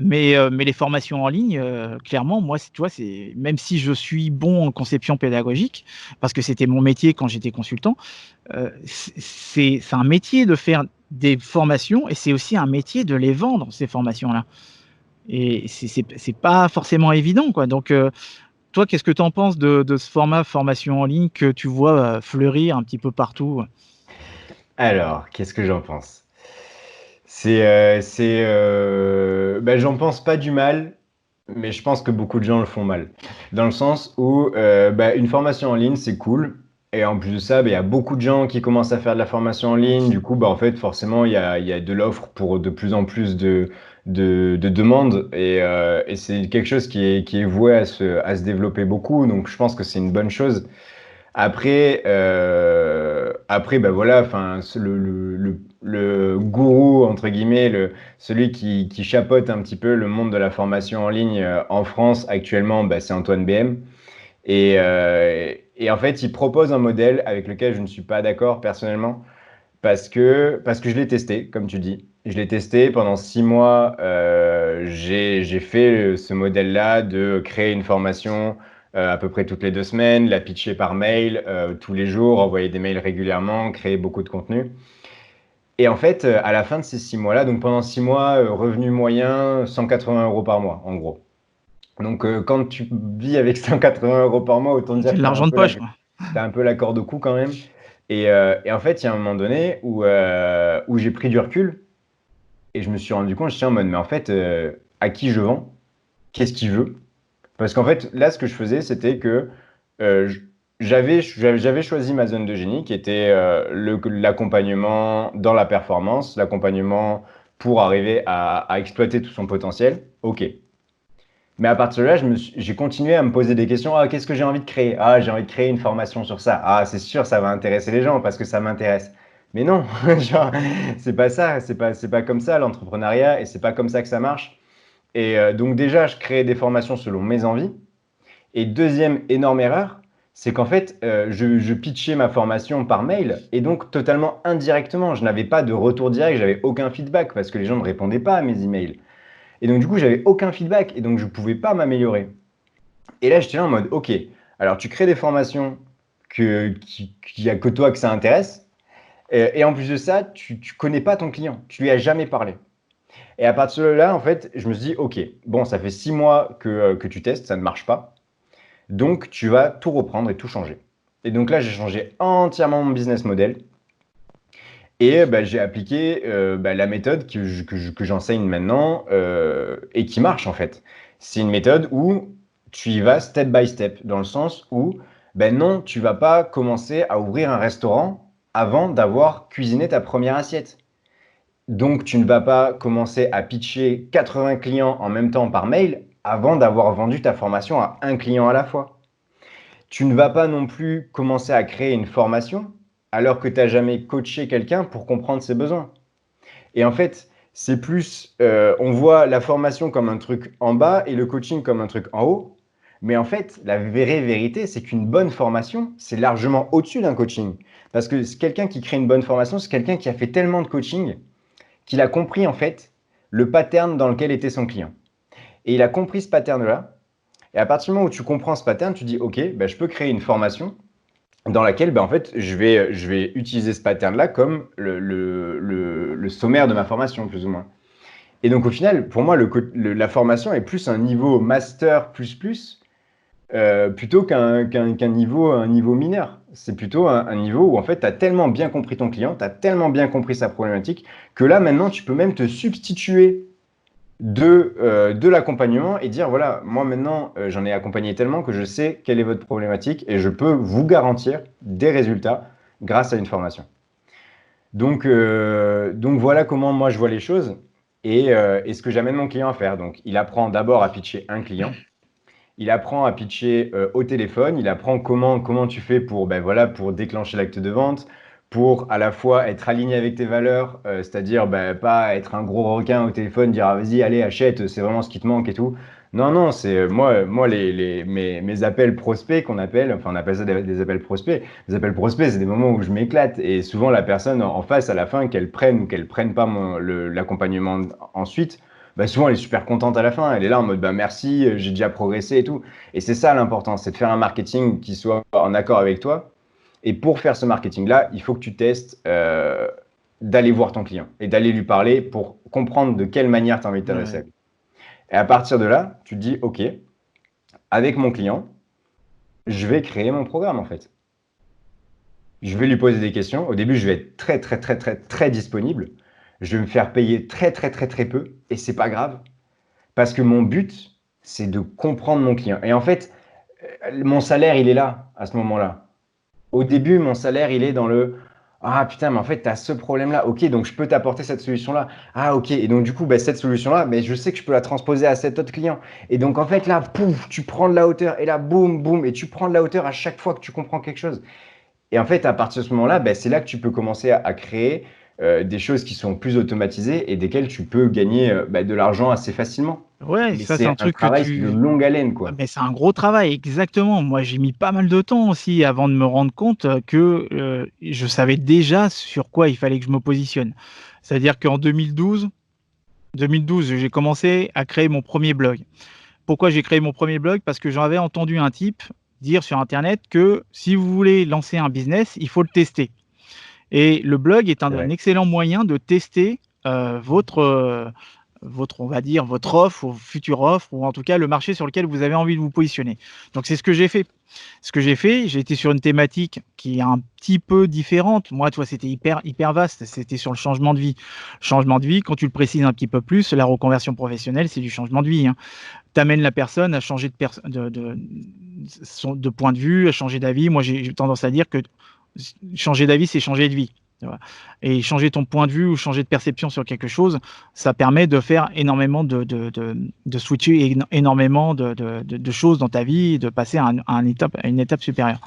Mais les formations en ligne, clairement moi c'est tu vois, c'est même si je suis bon en conception pédagogique, parce que c'était mon métier quand j'étais consultant, c'est un métier de faire des formations et c'est aussi un métier de les vendre ces formations-là et c'est pas forcément évident quoi donc toi, qu'est-ce que tu en penses de ce format formation en ligne que tu vois, fleurir un petit peu partout? Alors, qu'est-ce que j'en pense? Bah, j'en pense pas du mal, mais je pense que beaucoup de gens le font mal. Dans le sens où, bah, une formation en ligne, c'est cool et en plus de ça, bah, il y a beaucoup de gens qui commencent à faire de la formation en ligne. Du coup, bah, en fait, forcément, il y a de l'offre pour de plus en plus de demandes et c'est quelque chose qui est voué à se développer beaucoup. Donc je pense que c'est une bonne chose. Après, bah voilà, enfin, le gourou, entre guillemets, celui qui chapeaute un petit peu le monde de la formation en ligne en France actuellement, bah, c'est Antoine BM. Et en fait, il propose un modèle avec lequel je ne suis pas d'accord personnellement, parce que je l'ai testé, comme tu dis. Je l'ai testé pendant 6 mois. J'ai fait ce modèle-là de créer une formation à peu près toutes les 2 semaines, la pitcher par mail tous les jours, envoyer des mails régulièrement, créer beaucoup de contenu. Et en fait, à la fin de ces 6 mois-là, donc pendant 6 mois, revenu moyen 180 euros par mois, en gros. Donc quand tu vis avec 180 euros par mois, autant C'est dire de que l'argent de poche, quoi. t'as un peu la corde au cou quand même. Et en fait, il y a un moment donné où j'ai pris du recul et je me suis rendu compte, je suis en mode, mais en fait, à qui je vends? Qu'est-ce qu'il veut? Parce qu'en fait, là, ce que je faisais, c'était que euh, j- j'avais choisi ma zone de génie, qui était l'accompagnement dans la performance, l'accompagnement pour arriver à exploiter tout son potentiel. OK. Mais à partir de là, j'ai continué à me poser des questions. Ah, qu'est-ce que j'ai envie de créer? Ah, j'ai envie de créer une formation sur ça. Ah, c'est sûr, ça va intéresser les gens parce que ça m'intéresse. Mais non, genre, c'est pas ça, c'est pas comme ça l'entrepreneuriat et c'est pas comme ça que ça marche. Et donc déjà, je créais des formations selon mes envies. Et deuxième énorme erreur, c'est qu'en fait, je pitchais ma formation par mail et donc totalement indirectement. Je n'avais pas de retour direct, j'avais aucun feedback parce que les gens ne répondaient pas à mes emails. Et donc du coup, j'avais aucun feedback et donc je ne pouvais pas m'améliorer. Et là, j'étais là en mode, ok, alors tu crées des formations qu'il n'y a que toi que ça intéresse, et en plus de ça, tu ne connais pas ton client, tu lui as jamais parlé. Et à partir de là, en fait, je me suis dit, ok, bon, ça fait 6 mois que tu testes, ça ne marche pas, donc tu vas tout reprendre et tout changer. Et donc là, j'ai changé entièrement mon business model, et bah, j'ai appliqué bah, la méthode que j'enseigne maintenant et qui marche en fait. C'est une méthode où tu y vas step by step, dans le sens où, ben non, tu vas pas commencer à ouvrir un restaurant avant d'avoir cuisiné ta première assiette. Donc, tu ne vas pas commencer à pitcher 80 clients en même temps par mail avant d'avoir vendu ta formation à un client à la fois. Tu ne vas pas non plus commencer à créer une formation alors que tu n'as jamais coaché quelqu'un pour comprendre ses besoins. Et en fait, c'est plus, on voit la formation comme un truc en bas et le coaching comme un truc en haut. Mais en fait, la vraie vérité, c'est qu'une bonne formation, c'est largement au-dessus d'un coaching. Parce que quelqu'un qui crée une bonne formation, c'est quelqu'un qui a fait tellement de coaching qu'il a compris en fait le pattern dans lequel était son client. Et il a compris ce pattern-là. Et à partir du moment où tu comprends ce pattern, tu dis, OK, bah, je peux créer une formation dans laquelle en fait, je vais utiliser ce pattern-là comme le sommaire de ma formation, plus ou moins. Et donc au final, pour moi, la formation est plus un niveau master plutôt qu'un niveau mineur. C'est plutôt un niveau où en fait, tu as tellement bien compris ton client, tu as tellement bien compris sa problématique, que là maintenant, tu peux même te substituer de l'accompagnement et dire, voilà, moi maintenant, j'en ai accompagné tellement que je sais quelle est votre problématique et je peux vous garantir des résultats grâce à une formation. Donc voilà comment moi je vois les choses et ce que j'amène mon client à faire. Donc il apprend d'abord à pitcher un client, il apprend à pitcher au téléphone, il apprend comment tu fais pour, ben voilà, pour déclencher l'acte de vente, pour à la fois être aligné avec tes valeurs, c'est-à-dire ben, pas être un gros requin au téléphone, dire ah, vas-y, allez, achète, c'est vraiment ce qui te manque et tout. Non, non, c'est moi mes appels prospects qu'on appelle, enfin on appelle ça des appels prospects. Les appels prospects, c'est des moments où je m'éclate et souvent la personne en face à la fin, qu'elle prenne ou qu'elle prenne pas l'accompagnement ensuite, bah souvent elle est super contente à la fin. Elle est là en mode bah merci, j'ai déjà progressé et tout. Et c'est ça l'important, c'est de faire un marketing qui soit en accord avec toi. Et pour faire ce marketing-là, il faut que tu testes d'aller voir ton client et d'aller lui parler pour comprendre de quelle manière tu as envie de t'adresser à Ouais. lui. Et à partir de là, tu te dis, OK, avec mon client, je vais créer mon programme en fait. Je vais lui poser des questions. Au début, je vais être très, très, très, très, très disponible. Je vais me faire payer très, très, très, très peu. Et c'est pas grave. Parce que mon but, c'est de comprendre mon client. Et en fait, mon salaire, il est là, à ce moment-là. Au début, mon salaire, il est dans le ah putain, mais en fait, tu as ce problème-là. Ok, donc je peux t'apporter cette solution-là. Ah ok, et donc du coup, bah, cette solution-là, mais je sais que je peux la transposer à cet autre client. Et donc en fait, là, pouf, tu prends de la hauteur. Et là, boum, boum, et tu prends de la hauteur à chaque fois que tu comprends quelque chose. Et en fait, à partir de ce moment-là, bah, c'est là que tu peux commencer à créer des choses qui sont plus automatisées et desquelles tu peux gagner bah, de l'argent assez facilement. Ouais, Mais ça c'est c'est un un truc que travail de tu longue haleine, ah quoi. mais c'est un gros travail, exactement. Moi, j'ai mis pas mal de temps aussi avant de me rendre compte, que, je savais déjà sur quoi il fallait que je me positionne. C'est-à-dire qu'en 2012, j'ai commencé à créer mon premier blog. Pourquoi j'ai créé mon premier blog? Parce que j'avais entendu un type dire sur internet que si vous voulez lancer un business, il faut le tester et le blog est C'est un vrai. excellent moyen de tester, votre on va dire, votre offre ou future offre ou en tout cas le marché sur lequel vous avez envie de vous positionner. Donc c'est ce que j'ai fait. Ce que j'ai fait, j'ai été sur une thématique qui est un petit peu différente. Moi, tu vois, c'était hyper vaste, c'était sur le changement de vie. Changement de vie, quand tu le précises un petit peu plus, la reconversion professionnelle, c'est du changement de vie, hein. Tu amènes la personne à changer de point de vue, à changer d'avis. Moi, j'ai tendance à dire que changer d'avis, c'est changer de vie, tu vois? Et changer ton point de vue ou changer de perception sur quelque chose, ça permet de faire énormément de switcher énormément de choses dans ta vie et de passer à une étape supérieure.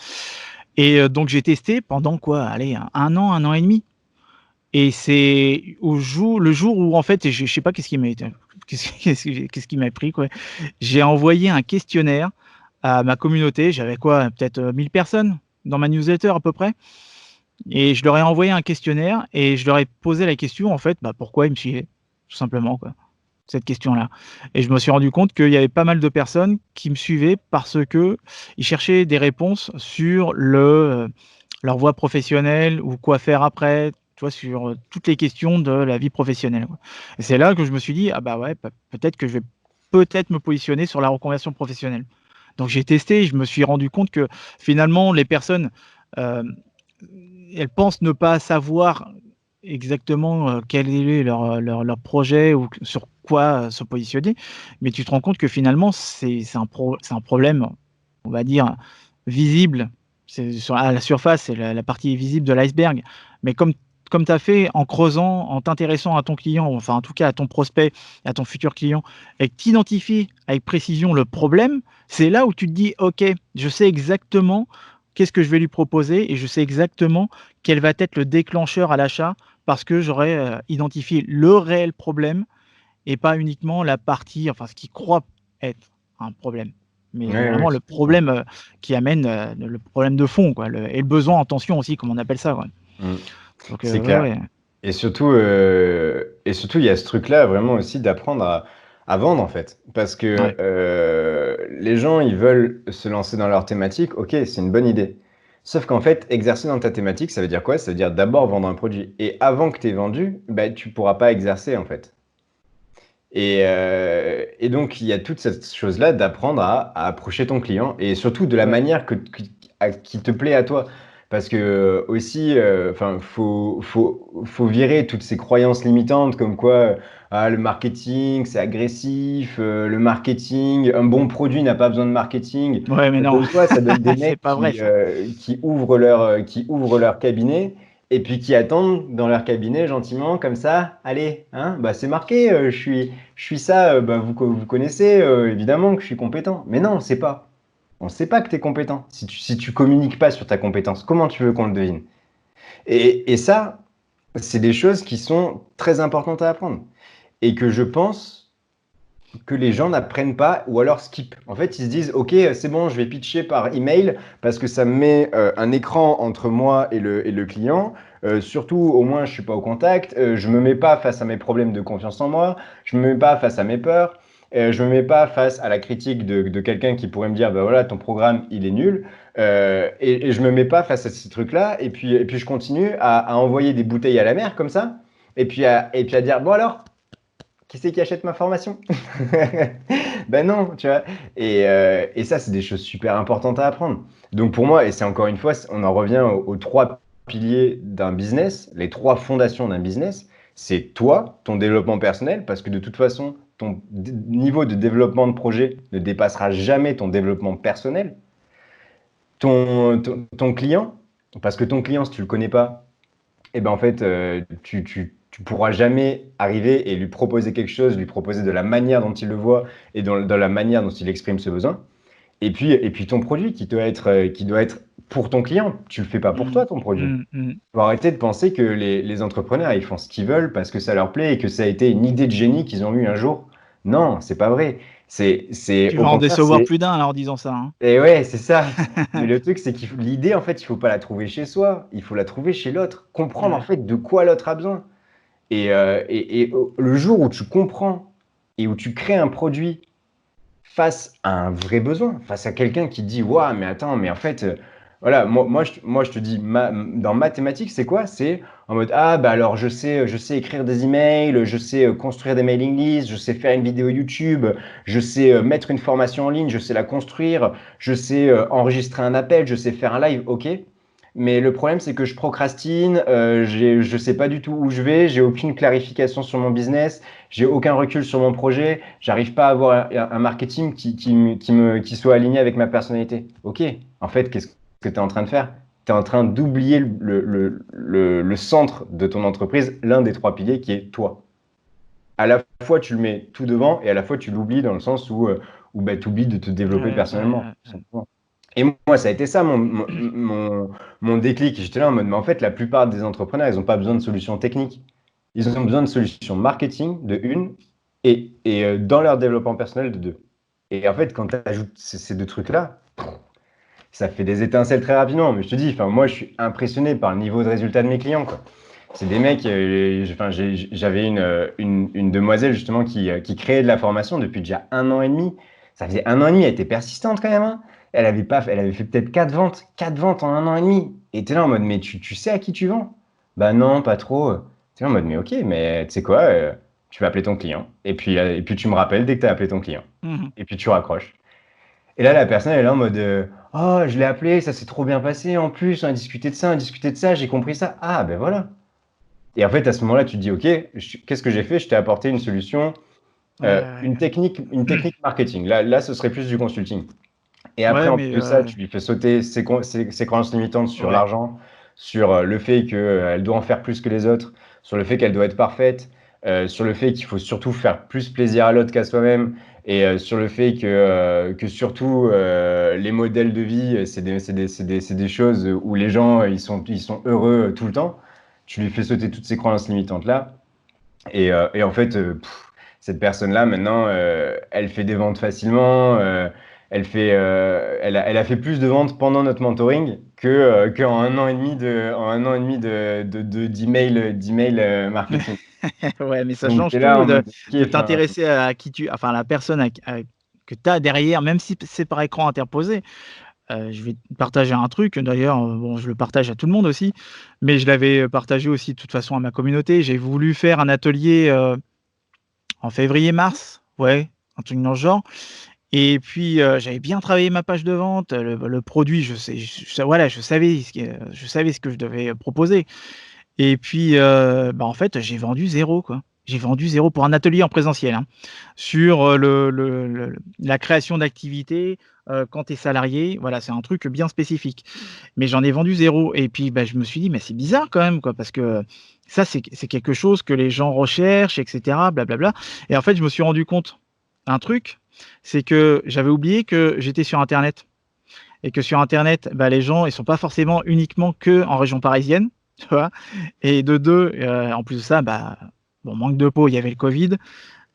Et donc j'ai testé pendant quoi? Allez, 1 an et demi. Et c'est le jour où en fait, je sais pas qu'est-ce qui m'a été qu'est-ce qui m'a pris quoi. J'ai envoyé un questionnaire à ma communauté, j'avais quoi? Peut-être, 1 000 personnes dans ma newsletter à peu près et je leur ai envoyé un questionnaire et je leur ai posé la question en fait, bah, pourquoi ils me suivaient? Tout simplement quoi, cette question-là et je me suis rendu compte qu'il y avait pas mal de personnes qui me suivaient parce qu'ils cherchaient des réponses sur leur voie professionnelle ou quoi faire après, tu vois? Sur, toutes les questions de la vie professionnelle, quoi et c'est là que je me suis dit: «Ah bah, ouais, peut-être que je vais peut-être me positionner sur la reconversion professionnelle». Donc j'ai testé, je me suis rendu compte que finalement les personnes, hem, elles pensent ne pas savoir exactement, quel est leur projet ou sur quoi, se positionner. Mais tu te rends compte que finalement c'est un problème, on va dire, visible. C'est sur à la surface, c'est la partie visible de l'iceberg. Mais comme tu as fait en creusant, en t'intéressant à ton client, enfin en tout cas à ton prospect, à ton futur client et que tu identifies avec précision le problème, c'est là où tu te dis: «OK, je sais exactement qu'est-ce que je vais lui proposer et je sais exactement quel va être le déclencheur à l'achat parce que j'aurai, identifié le réel problème et pas uniquement la partie enfin ce qui croit être un problème. Oui, Mais oui, vraiment le je comprends. problème, qui amène, le problème de fond quoi, le besoin en tension aussi comme on appelle ça, quoi. Mm. Donc C'est ouais, clair. ouais. Et surtout, il y a ce truc-là vraiment aussi d'apprendre à vendre en fait. Parce que Ouais. les gens, ils veulent se lancer dans leur thématique. Ok, c'est une bonne idée. Sauf qu'en fait, exercer dans ta thématique, ça veut dire quoi? Ça veut dire d'abord vendre un produit. Et avant que tu aies vendu, bah, tu pourras pas exercer en fait. Et donc, il y a toute cette chose-là d'apprendre à approcher ton client et surtout de la Ouais. manière qui te plaît à toi. Parce que aussi, enfin, faut virer toutes ces croyances limitantes comme quoi ah, le marketing, c'est agressif, le marketing, un bon produit n'a pas besoin de marketing. Ouais, mais Ça non, donne quoi? Ça donne des c'est mecs pas vrai ça. qui ouvrent leur cabinet et puis qui attendent dans leur cabinet gentiment comme ça. Allez, hein, bah c'est marqué, je suis ça, bah, vous connaissez évidemment que je suis compétent. Mais non, on ne sait pas. On ne sait pas que tu es compétent. Si tu communiques pas sur ta compétence, comment tu veux qu'on le devine? Et ça, c'est des choses qui sont très importantes à apprendre. Et que je pense que les gens n'apprennent pas ou alors skip. En fait, ils se disent, OK, c'est bon, je vais pitcher par email parce que ça me met un écran entre moi et le client. Surtout, au moins, je suis pas au contact. Je me mets pas face à mes problèmes de confiance en moi. Je me mets pas face à mes peurs. Je me mets pas face à la critique de quelqu'un qui pourrait me dire, bah voilà, ton programme, il est nul. Et je me mets pas face à ces trucs-là. Et puis je continue à envoyer des bouteilles à la mer comme ça. Et puis à dire, bon alors, qui c'est qui achète ma formation? Ben non, tu vois. Et ça, c'est des choses super importantes à apprendre. Donc pour moi, et c'est encore une fois, on en revient aux trois piliers d'un business, les trois fondations d'un business. C'est toi, ton développement personnel, parce que de toute façon, ton niveau de développement de projet ne dépassera jamais ton développement personnel. Ton client, parce que ton client, si tu le connais pas, et ben en fait, tu pourras jamais arriver et lui proposer quelque chose, lui proposer de la manière dont il le voit et dans la manière dont il exprime ce besoin. Et puis ton produit qui doit être pour ton client. Tu le fais pas pour Mm, toi, ton produit. mm, mm. Faut arrêter de penser que les entrepreneurs, ils font ce qu'ils veulent parce que ça leur plaît et que ça a été une idée de génie qu'ils ont eue un jour. Non, c'est pas vrai. Tu Au vas en contraire, décevoir c'est plus d'un en disant ça, hein. et ouais, c'est ça. Mais le truc, c'est l'idée, en fait, il faut pas la trouver chez soi, il faut la trouver chez l'autre. Comprendre, en Ouais. fait, de quoi l'autre a besoin. Le jour où tu comprends et où tu crées un produit face à un vrai besoin, face à quelqu'un qui dit, waouh, mais attends, mais en fait, voilà, moi, je te dis, dans mathématiques, c'est quoi? C'est en mode, ah, bah alors, je sais écrire des emails, je sais construire des mailing lists, je sais faire une vidéo YouTube, je sais mettre une formation en ligne, je sais la construire, je sais enregistrer un appel, je sais faire un live, ok. Mais le problème, c'est que je procrastine, je sais pas du tout où je vais, j'ai aucune clarification sur mon business, j'ai aucun recul sur mon projet, j'arrive pas à avoir un marketing qui soit aligné avec ma personnalité. Ok, en fait, qu'est-ce que tu es en train de faire? Tu es en train d'oublier le centre de ton entreprise, l'un des trois piliers qui est toi. À la fois, tu le mets tout devant et à la fois, tu l'oublies dans le sens où bah, tu oublies de te développer Ouais, personnellement, ouais, tout simplement. Et moi, ça a été ça mon déclic. J'étais là en mode, mais en fait, la plupart des entrepreneurs, ils n'ont pas besoin de solutions techniques. Ils ont besoin de solutions marketing, de une, et dans leur développement personnel, de deux. Et en fait, quand tu ajoutes ces deux trucs-là, ça fait des étincelles très rapidement. Mais je te dis, enfin, moi, je suis impressionné par le niveau de résultat de mes clients, quoi. C'est des mecs, j'avais une demoiselle justement qui créait de la formation depuis déjà 1 an et demi. Ça faisait 1 an et demi, elle était persistante quand même, hein. Elle avait fait peut-être 4 ventes en 1 an et demi. Et t'es là en mode, mais tu sais à qui tu vends? Bah non, pas trop. T'es là en mode, mais ok, mais tu sais quoi, tu vas appeler ton client. Et puis tu me rappelles dès que tu as appelé ton client. ouais. Et puis tu raccroches. Et là, la personne, elle est là en mode, oh, je l'ai appelé, ça s'est trop bien passé. En plus, on a discuté de ça, on a discuté de ça, j'ai compris ça. Ah, ben voilà. Et en fait, à ce moment-là, tu te dis, OK, qu'est-ce que j'ai fait? Je t'ai apporté une solution, Ouais, ouais. une technique marketing. Là, ce serait plus du consulting. Et après, Ouais, en plus mais de ça, tu lui fais sauter ses croyances limitantes sur ouais. l'argent, sur le fait qu'elle doit en faire plus que les autres, sur le fait qu'elle doit être parfaite, sur le fait qu'il faut surtout faire plus plaisir à l'autre qu'à soi-même, et sur le fait que surtout les modèles de vie, c'est des choses où les gens ils sont heureux tout le temps. Tu lui fais sauter toutes ces croyances limitantes-là. Et en fait, cette personne-là, maintenant, elle fait des ventes facilement. Elle a fait plus de ventes pendant notre mentoring qu'en 1 an et demi d'email marketing. Ouais, mais ça Donc, change tu es là tout en mode, ok, de enfin, t'intéresser à qui enfin, la personne que tu as derrière, même si c'est par écran interposé. Je vais te partager un truc, d'ailleurs, bon, je le partage à tout le monde aussi, mais je l'avais partagé aussi de toute façon à ma communauté. J'ai voulu faire un atelier, en février-mars, ouais, un truc dans ce genre. Et puis, j'avais bien travaillé ma page de vente, le produit, voilà, je savais ce que je devais proposer. Et puis, bah, en fait, j'ai vendu zéro, quoi. J'ai vendu zéro pour un atelier en présentiel, hein, sur, la création d'activités, quand tu es salarié. Voilà, c'est un truc bien spécifique. Mais j'en ai vendu zéro. Et puis, bah, je me suis dit: «Mais c'est bizarre quand même, quoi», parce que ça, c'est quelque chose que les gens recherchent et cetera, blablabla. Et en fait, je me suis rendu compte un truc, c'est que j'avais oublié que j'étais sur internet et que sur internet, bah, les gens, ils sont pas forcément uniquement que en région parisienne, tu vois? Et de 2, en plus de ça, bah, bon, manque de peau, il y avait le covid.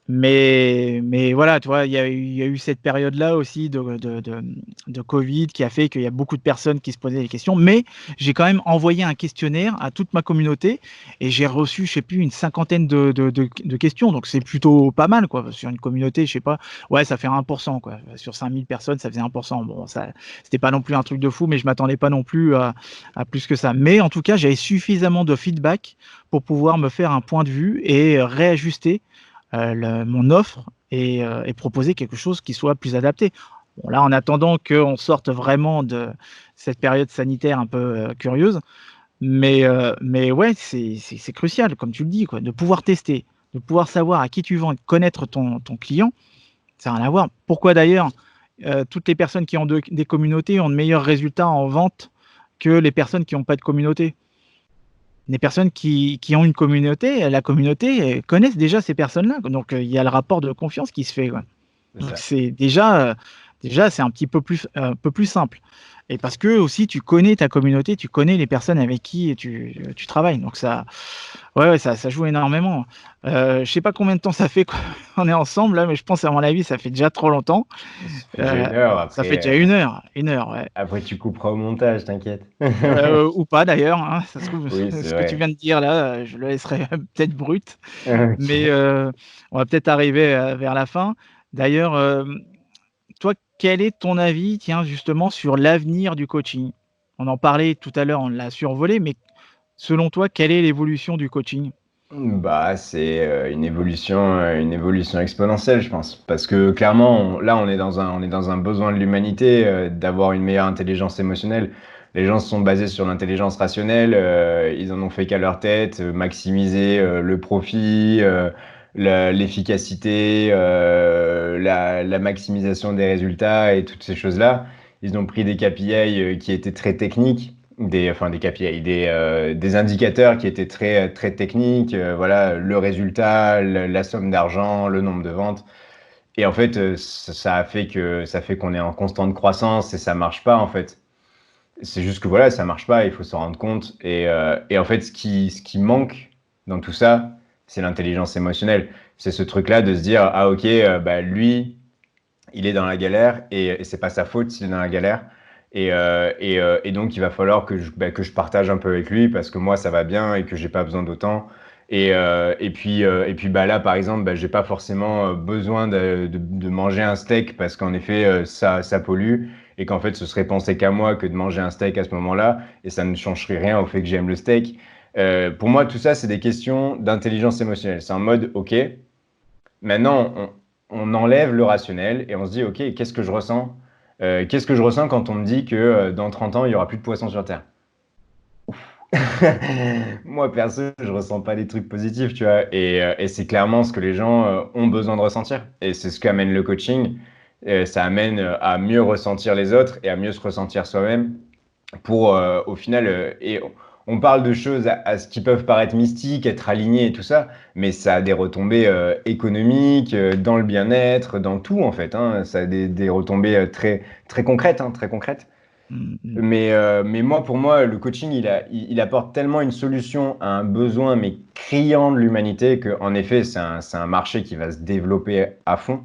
Mais voilà, tu vois, il y a eu cette période-là aussi de Covid qui a fait qu'il y a beaucoup de personnes qui se posaient des questions. Mais j'ai quand même envoyé un questionnaire à toute ma communauté et j'ai reçu, je sais plus, une cinquantaine de questions. Donc c'est plutôt pas mal, quoi. Sur une communauté, je sais pas, ouais, ça fait 1%, quoi. Sur 5000 personnes, ça faisait 1%. Bon, ça, c'était pas non plus un truc de fou, mais je m'attendais pas non plus à plus que ça. Mais en tout cas, j'avais suffisamment de feedback pour pouvoir me faire un point de vue et réajuster mon offre et proposer quelque chose qui soit plus adapté. Bon, là, en attendant qu'on sorte vraiment de cette période sanitaire un peu curieuse, mais ouais, c'est crucial, comme tu le dis, quoi, de pouvoir tester, de pouvoir savoir à qui tu vends, de connaître ton client, ça n'a rien à voir. Pourquoi d'ailleurs toutes les personnes qui ont des communautés ont de meilleurs résultats en vente que les personnes qui n'ont pas de communauté? Les personnes qui ont une communauté, la communauté connaissent déjà ces personnes-là, donc il y a le rapport de confiance qui se fait, quoi. C'est Donc ça. c'est déjà c'est un peu plus simple et parce que aussi tu connais ta communauté, tu connais les personnes avec qui tu travailles, donc ça ouais, ouais, ça joue énormément. Je sais pas combien de temps ça fait qu'on est ensemble là, mais je pense à mon avis ça fait déjà trop longtemps. Ça fait déjà Heu, 1 heure Ça fait après, déjà 1 heure, ouais. après tu couperas au montage, t'inquiète. Ou pas d'ailleurs, hein, ça se trouve Oui, c'est ce que tu vrai. viens de dire là, je le laisserai peut-être brut, mais OK. on va peut-être arriver, vers la fin. D'ailleurs, toi, quel est ton avis, tiens, justement, sur l'avenir du coaching? On en parlait tout à l'heure, on l'a survolé, mais selon toi, quelle est l'évolution du coaching? Bah, c'est, une évolution exponentielle, je pense. Parce que clairement, on est dans un besoin de l'humanité, d'avoir une meilleure intelligence émotionnelle. Les gens se sont basés sur l'intelligence rationnelle, ils en ont fait qu'à leur tête, maximiser, le profit, l'efficacité, la maximisation des résultats et toutes ces choses-là. Ils ont pris des KPI, qui étaient très techniques, des KPI, des indicateurs qui étaient très techniques, voilà, le résultat, la somme d'argent, le nombre de ventes. Et en fait, ça fait qu'on est en constante croissance et ça marche pas, en fait. C'est juste que voilà, ça marche pas, il faut s'en rendre compte. Et en fait, ce qui manque dans tout ça, c'est l'intelligence émotionnelle. C'est ce truc-là de se dire, ah ok, bah lui, il est dans la galère et c'est pas sa faute s'il est dans la galère. Et donc, il va falloir que je partage un peu avec lui parce que moi, ça va bien et que j'ai pas besoin d'autant. Et puis bah, là, par exemple, bah, j'ai pas forcément besoin de manger un steak parce qu'en effet, ça pollue et qu'en fait, ce serait penser qu'à moi que de manger un steak à ce moment-là et ça ne changerait rien au fait que j'aime le steak. Pour moi, tout ça, c'est des questions d'intelligence émotionnelle. C'est en mode, ok, maintenant, on enlève le rationnel et on se dit, OK, qu'est-ce que je ressens? Qu'est-ce que je ressens quand on me dit que dans 30 ans, il n'y aura plus de poissons sur Terre? Moi, perso, je ressens pas des trucs positifs, tu vois. Et c'est clairement ce que les gens ont besoin de ressentir. Et c'est ce qu'amène le coaching. Ça amène à mieux ressentir les autres et à mieux se ressentir soi-même pour au final on parle de choses à ce qui peuvent paraître mystiques, être alignés et tout ça, mais ça a des retombées économiques, dans le bien-être, dans tout en fait, hein. Ça a des retombées très concrètes, hein, très concrètes. Mmh mh. Mais moi, pour moi, le coaching, il apporte tellement une solution à un besoin, mais criant de l'humanité, qu'en effet, c'est un marché qui va se développer à fond.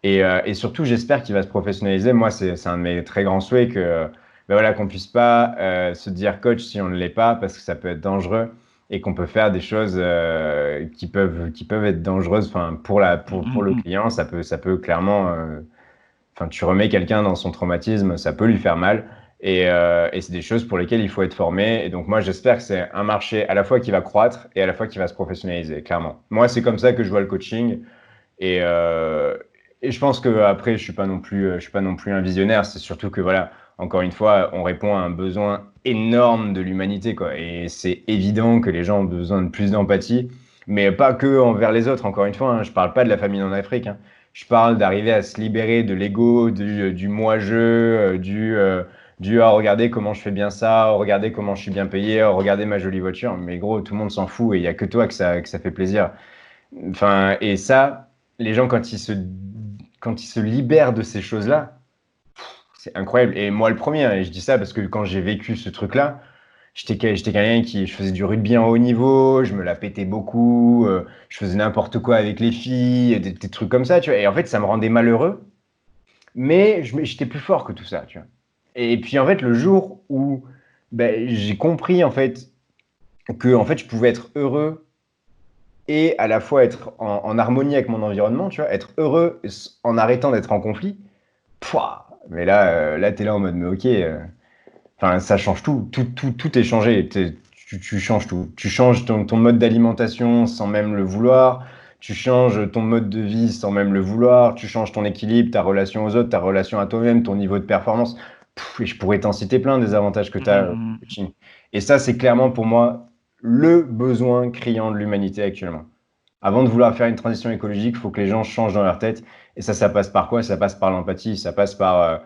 Et surtout, j'espère qu'il va se professionnaliser. Moi, c'est un de mes très grands souhaits que, ben voilà, qu'on puisse pas se dire coach si on ne l'est pas, parce que ça peut être dangereux et qu'on peut faire des choses qui peuvent être dangereuses. Enfin, pour le Mmh. client, ça peut clairement. Enfin, tu remets quelqu'un dans son traumatisme, ça peut lui faire mal. Et c'est des choses pour lesquelles il faut être formé. Et donc, moi, j'espère que c'est un marché à la fois qui va croître et à la fois qui va se professionnaliser, clairement. Moi, c'est comme ça que je vois le coaching. Et, euh, et je pense que après, je suis pas non plus un visionnaire. C'est surtout que voilà, encore une fois, on répond à un besoin énorme de l'humanité, quoi. Et c'est évident que les gens ont besoin de plus d'empathie, mais pas que envers les autres. Encore une fois, hein, je parle pas de la famine en Afrique, hein. Je parle d'arriver à se libérer de l'ego, du moi-je, du oh, regardez comment je fais bien ça, oh, regardez comment je suis bien payé, oh, regardez ma jolie voiture. Mais gros, tout le monde s'en fout et il y a que toi que ça fait plaisir. Enfin, et ça, les gens, quand ils se libèrent de ces choses-là, c'est incroyable. Et moi, le premier, hein, et je dis ça parce que quand j'ai vécu ce truc-là, j'étais quelqu'un je faisais du rugby en haut niveau, je me la pétais beaucoup, je faisais n'importe quoi avec les filles, des trucs comme ça, tu vois. Et en fait, ça me rendait malheureux, mais j'étais plus fort que tout ça, tu vois. Et puis en fait, le jour où j'ai compris en fait que en fait, je pouvais être heureux et à la fois être en harmonie avec mon environnement, tu vois, être heureux en arrêtant d'être en conflit. Pouah, mais là, t'es là en mode, mais ok, enfin, ça change tout. Tout est changé. Tu changes tout. Tu changes ton mode d'alimentation sans même le vouloir. Tu changes ton mode de vie sans même le vouloir. Tu changes ton équilibre, ta relation aux autres, ta relation à toi-même, ton niveau de performance. Et je pourrais t'en citer plein des avantages que tu as au Mhm. coaching. Et ça, c'est clairement pour moi le besoin criant de l'humanité actuellement. Avant de vouloir faire une transition écologique, il faut que les gens changent dans leur tête. Et ça passe par quoi? Ça passe par l'empathie, ça passe par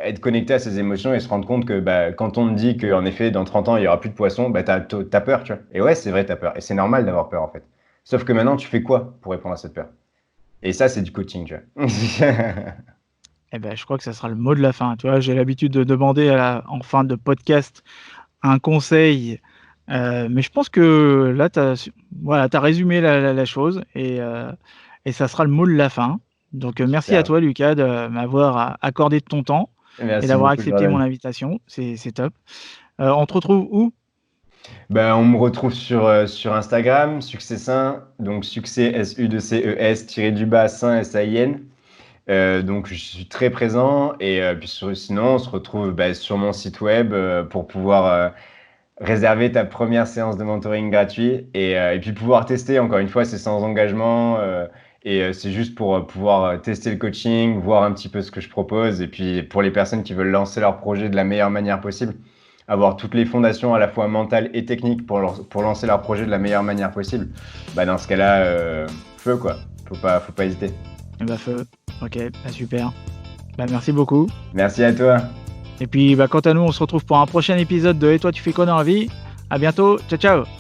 être connecté à ses émotions et se rendre compte que quand on te dit qu'en effet, dans 30 ans, il n'y aura plus de poissons, t'as peur, tu vois. Et ouais, c'est vrai, t'as peur. Et c'est normal d'avoir peur, en fait. Sauf que maintenant, tu fais quoi pour répondre à cette peur? Et ça, c'est du coaching, tu vois. Eh ben, je crois que ça sera le mot de la fin. Tu vois, j'ai l'habitude de demander en fin de podcast un conseil, mais je pense que là, voilà, tu résumé la chose et ça sera le mot de la fin. Donc, merci à Super. toi Lucas de m'avoir accordé de ton temps et Merci d'avoir beaucoup, accepté mon Jordan. invitation. C'est top. On te retrouve où? On me retrouve sur Instagram, Succès Sain, donc succès S-U-C-E-S tiré du bas Sain S-A-I-N. Donc je suis très présent et puis sinon on se retrouve sur mon site web pour pouvoir réserver ta première séance de mentoring gratuit et puis pouvoir tester. Encore une fois, c'est sans engagement et c'est juste pour pouvoir tester le coaching, voir un petit peu ce que je propose et puis pour les personnes qui veulent lancer leur projet de la meilleure manière possible, avoir toutes les fondations à la fois mentales et techniques pour lancer leur projet de la meilleure manière possible. Dans ce cas-là, feu quoi, faut pas hésiter. Eh ben, feu. Ok, super. Merci beaucoup. Merci à toi. Et puis, quant à nous, on se retrouve pour un prochain épisode de Et toi, tu fais quoi dans la vie? À bientôt. Ciao, ciao.